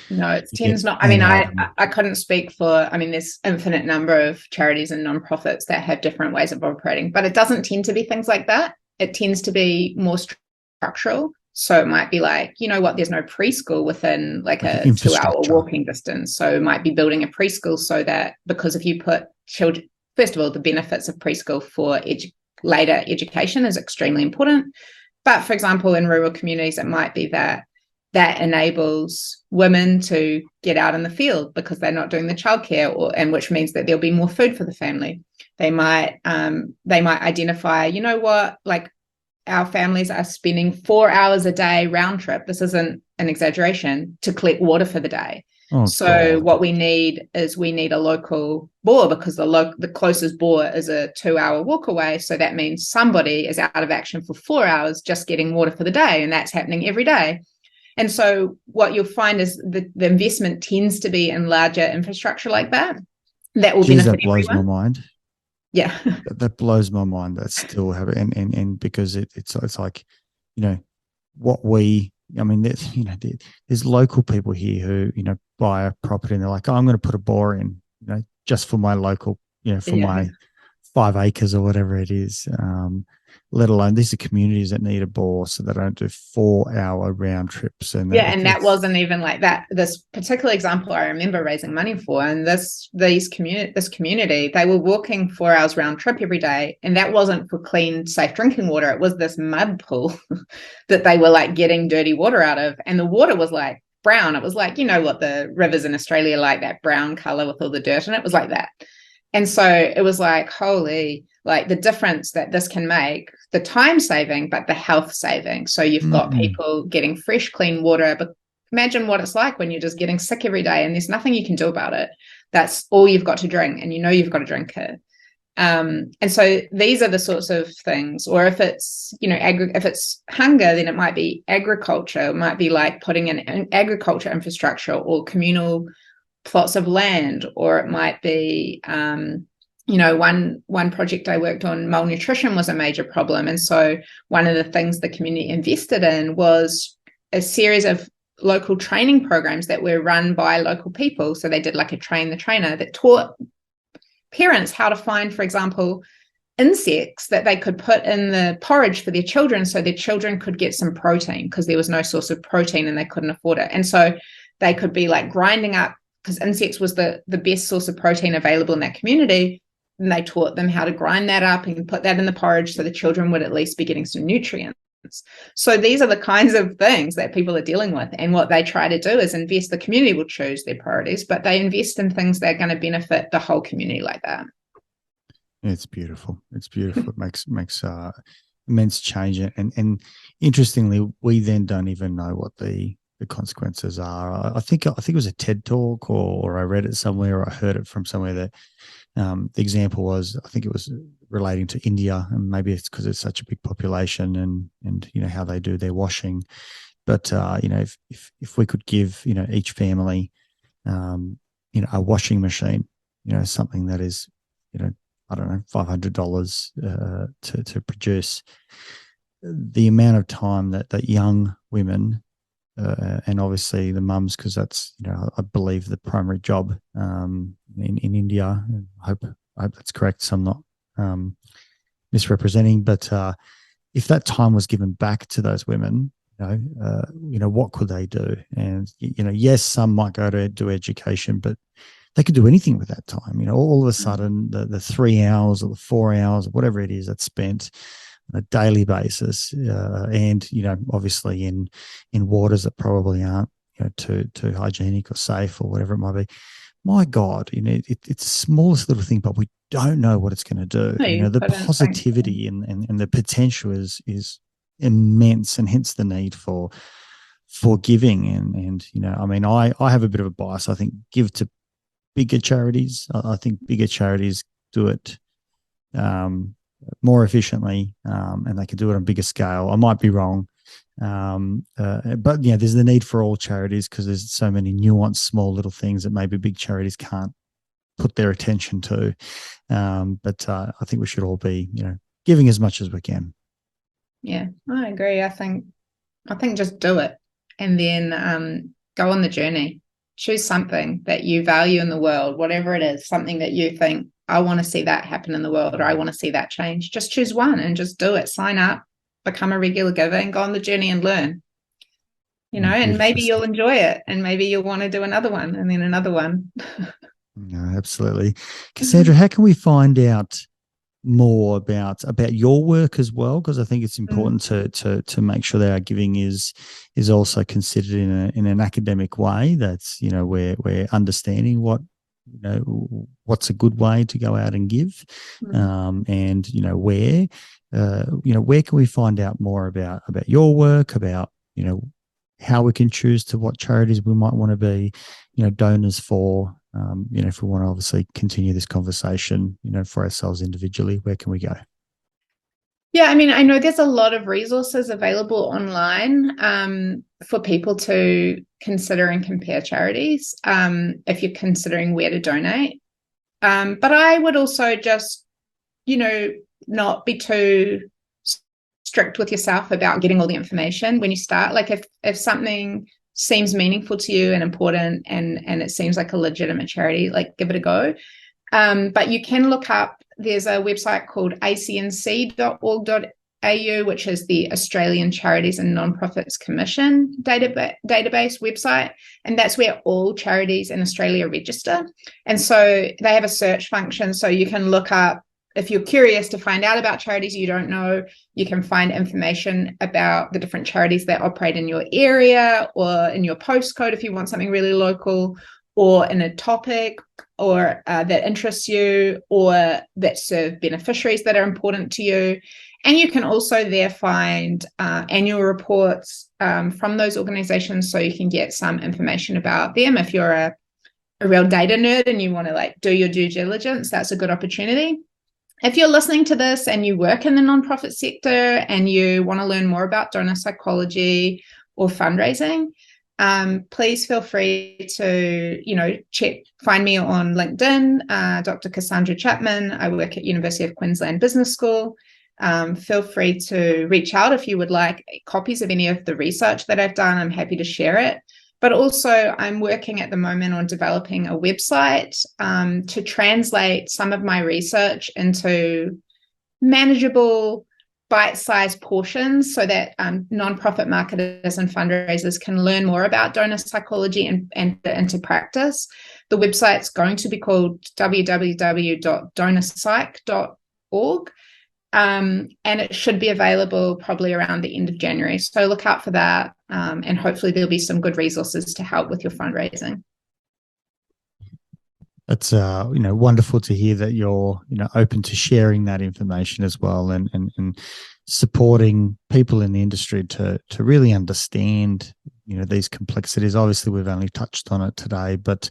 No, it tends not. I mean, I couldn't speak for, there's infinite number of charities and nonprofits that have different ways of operating, but it doesn't tend to be things like that. It tends to be more structural. So it might be like, there's no preschool within like a 2-hour walking distance. So it might be building a preschool so that, because if you put children, first of all, the benefits of preschool for later education is extremely important. But for example, in rural communities, it might be that enables women to get out in the field because they're not doing the childcare, and which means that there'll be more food for the family. They might identify, like our families are spending 4 hours a day round trip. This isn't an exaggeration, to collect water for the day. Oh, so God. What we need a local bore, because the closest bore is a 2-hour walk away. So that means somebody is out of action for 4 hours just getting water for the day, and that's happening every day. And so what you'll find is the investment tends to be in larger infrastructure like that. That will benefit everyone. That blows my mind. Yeah, that blows my mind. That still have it, and because it's like, what we. There's local people here who, buy a property and they're like, oh, I'm going to put a bore in, just for my local, my 5 acres or whatever it is. Let alone these are communities that need a bore so they don't do 4-hour round trips. And that wasn't even like that. This particular example I remember raising money for, and this community, they were walking 4 hours round trip every day, and that wasn't for clean, safe drinking water. It was this mud pool that they were like getting dirty water out of, and the water was like brown. It was like, what the rivers in Australia like, that brown color with all the dirt, and it was like that. And so it was like, holy, like the difference that this can make, the time saving, but the health saving. So you've got people getting fresh, clean water. But imagine what it's like when you're just getting sick every day and there's nothing you can do about it. That's all you've got to drink, and you've got to drink it. And so these are the sorts of things. Or if it's, if it's hunger, then it might be agriculture. It might be like putting in an agriculture infrastructure or communal plots of land, or it might be, one project I worked on, malnutrition was a major problem. And so one of the things the community invested in was a series of local training programs that were run by local people. So they did like a train the trainer that taught parents how to find, for example, insects that they could put in the porridge for their children so their children could get some protein, because there was no source of protein and they couldn't afford it. And so they could be like grinding up, because insects was the best source of protein available in that community. And they taught them how to grind that up and put that in the porridge so the children would at least be getting some nutrients. So these are the kinds of things that people are dealing with. And what they try to do is invest. The community will choose their priorities, but they invest in things that are going to benefit the whole community like that. It's beautiful. It makes immense change. And interestingly, we then don't even know what the consequences are. I think it was a TED talk, or I read it somewhere, or I heard it from somewhere that the example was, I think it was relating to India, and maybe it's because it's such a big population and how they do their washing. But if we could give each family a washing machine, something that is I don't know, $500 to produce, the amount of time that young women and obviously the mums, because that's, I believe the primary job in India. I hope that's correct. So I'm not misrepresenting, but if that time was given back to those women, what could they do? And yes, some might go to do education, but they could do anything with that time. All of a sudden, the 3 hours or the 4 hours or whatever it is that's spent on a daily basis, and obviously in waters that probably aren't too hygienic or safe or whatever it might be. My God, it's the smallest little thing, but we don't know what it's going to do. No, The positivity and the potential is immense, and hence the need for giving. And I have a bit of a bias. I think give to bigger charities. I think bigger charities do it more efficiently, and they can do it on a bigger scale. I might be wrong. But there's the need for all charities, because there's so many nuanced small little things that maybe big charities can't put their attention to. But I think we should all be, giving as much as we can. Yeah, I agree. I think just do it, and then go on the journey. Choose something that you value in the world, whatever it is, something that you think, I want to see that happen in the world, or I want to see that change. Just choose one and just do it. Sign up, become a regular giver, and go on the journey and learn. And maybe you'll enjoy it, and maybe you'll want to do another one, and then another one. No, absolutely. Cassandra, how can we find out more about your work as well? Because I think it's important to make sure that our giving is also considered in an academic way. That's we're understanding what's a good way to go out and give, and where can we find out more about your work, about how we can choose to what charities we might want to be donors for. If we want to obviously continue this conversation, for ourselves individually, where can we go? Yeah, I know there's a lot of resources available online for people to consider and compare charities if you're considering where to donate. But I would also just, not be too strict with yourself about getting all the information when you start. Like if something seems meaningful to you and important, and it seems like a legitimate charity, like give it a go. But you can look up, there's a website called acnc.org.au, which is the Australian Charities and Nonprofits Commission database website. And that's where all charities in Australia register. And so they have a search function, so you can look up, if you're curious to find out about charities you don't know, you can find information about the different charities that operate in your area, or in your postcode if you want something really local, or in a topic or that interests you, or that serve beneficiaries that are important to you. And you can also there find annual reports from those organizations, so you can get some information about them. If you're a real data nerd and you want to do your due diligence, that's a good opportunity. If you're listening to this and you work in the nonprofit sector and you want to learn more about donor psychology or fundraising, please feel free to, find me on LinkedIn, Dr. Cassandra Chapman. I work at University of Queensland Business School. Feel free to reach out if you would like copies of any of the research that I've done. I'm happy to share it. But also, I'm working at the moment on developing a website to translate some of my research into manageable, bite-sized portions, so that nonprofit marketers and fundraisers can learn more about donor psychology and into practice. The website's going to be called www.donorpsych.org. And it should be available probably around the end of January. So look out for that, and hopefully there'll be some good resources to help with your fundraising. It's wonderful to hear that you're open to sharing that information as well, and supporting people in the industry to really understand these complexities. Obviously, we've only touched on it today, but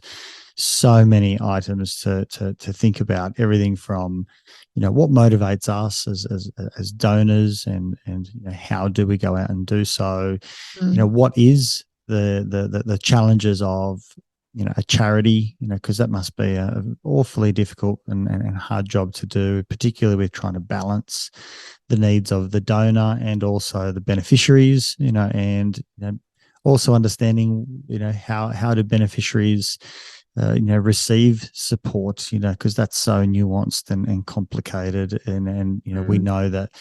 so many items to think about. Everything from what motivates us as donors, and how do we go out and do so. What is the challenges of a charity, because that must be an awfully difficult and hard job to do, particularly with trying to balance the needs of the donor and also the beneficiaries, and also understanding, how do beneficiaries, receive support, because that's so nuanced and complicated. And we know that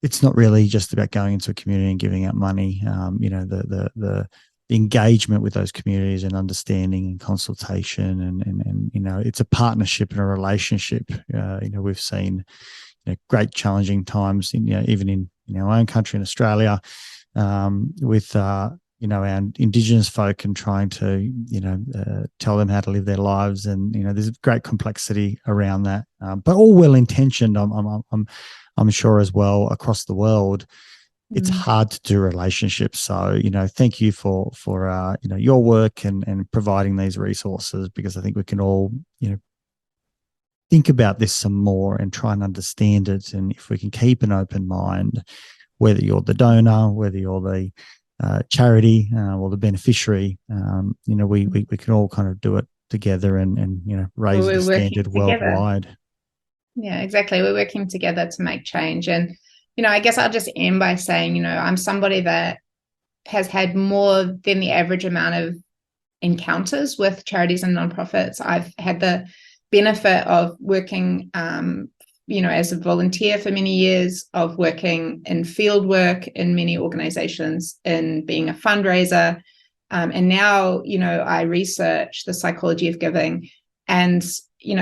it's not really just about going into a community and giving out money. The engagement with those communities and understanding and consultation and it's a partnership and a relationship. We've seen great challenging times even in our own country in Australia, with our Indigenous folk and trying to tell them how to live their lives, and there's great complexity around that, but all well intentioned. I'm sure as well across the world. It's hard to do relationships. So, thank you for your work and providing these resources, because I think we can all, think about this some more and try and understand it. And if we can keep an open mind, whether you're the donor, whether you're the charity or the beneficiary, we can all kind of do it together and raise the standard worldwide. Yeah, exactly. We're working together to make change. And, I guess I'll just end by saying, I'm somebody that has had more than the average amount of encounters with charities and nonprofits. I've had the benefit of working, as a volunteer for many years, of working in field work in many organizations, in being a fundraiser. And now, I research the psychology of giving. And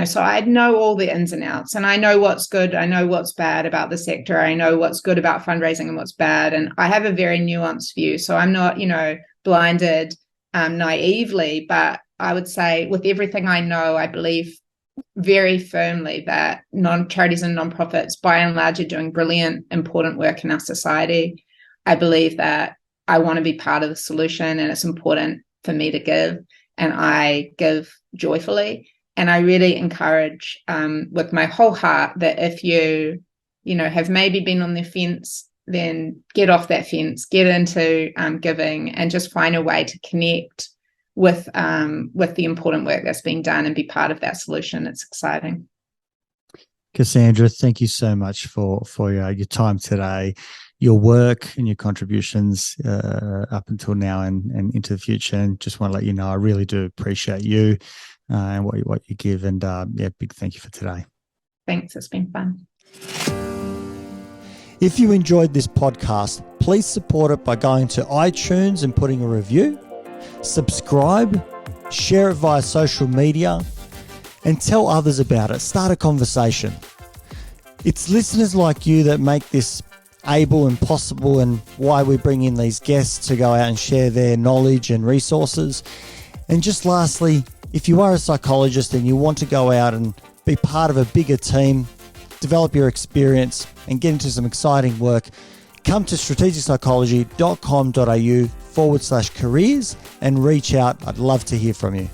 so I know all the ins and outs, and I know what's good. I know what's bad about the sector. I know what's good about fundraising and what's bad. And I have a very nuanced view. So I'm not, blinded naively, but I would say with everything I know, I believe very firmly that charities and nonprofits, by and large, are doing brilliant, important work in our society. I believe that I want to be part of the solution, and it's important for me to give, and I give joyfully. And I really encourage with my whole heart that if you, have maybe been on the fence, then get off that fence, get into giving, and just find a way to connect with the important work that's being done and be part of that solution. It's exciting. Cassandra, thank you so much for your time today, your work and your contributions up until now and into the future. And just want to let you know, I really do appreciate you and what you give. And big thank you for today. Thanks. It's been fun. If you enjoyed this podcast, please support it by going to iTunes and putting a review, subscribe, share it via social media, and tell others about it. Start a conversation. It's listeners like you that make this able and possible, and why we bring in these guests to go out and share their knowledge and resources. And just lastly, if you are a psychologist and you want to go out and be part of a bigger team, develop your experience and get into some exciting work, come to strategicpsychology.com.au/careers and reach out. I'd love to hear from you.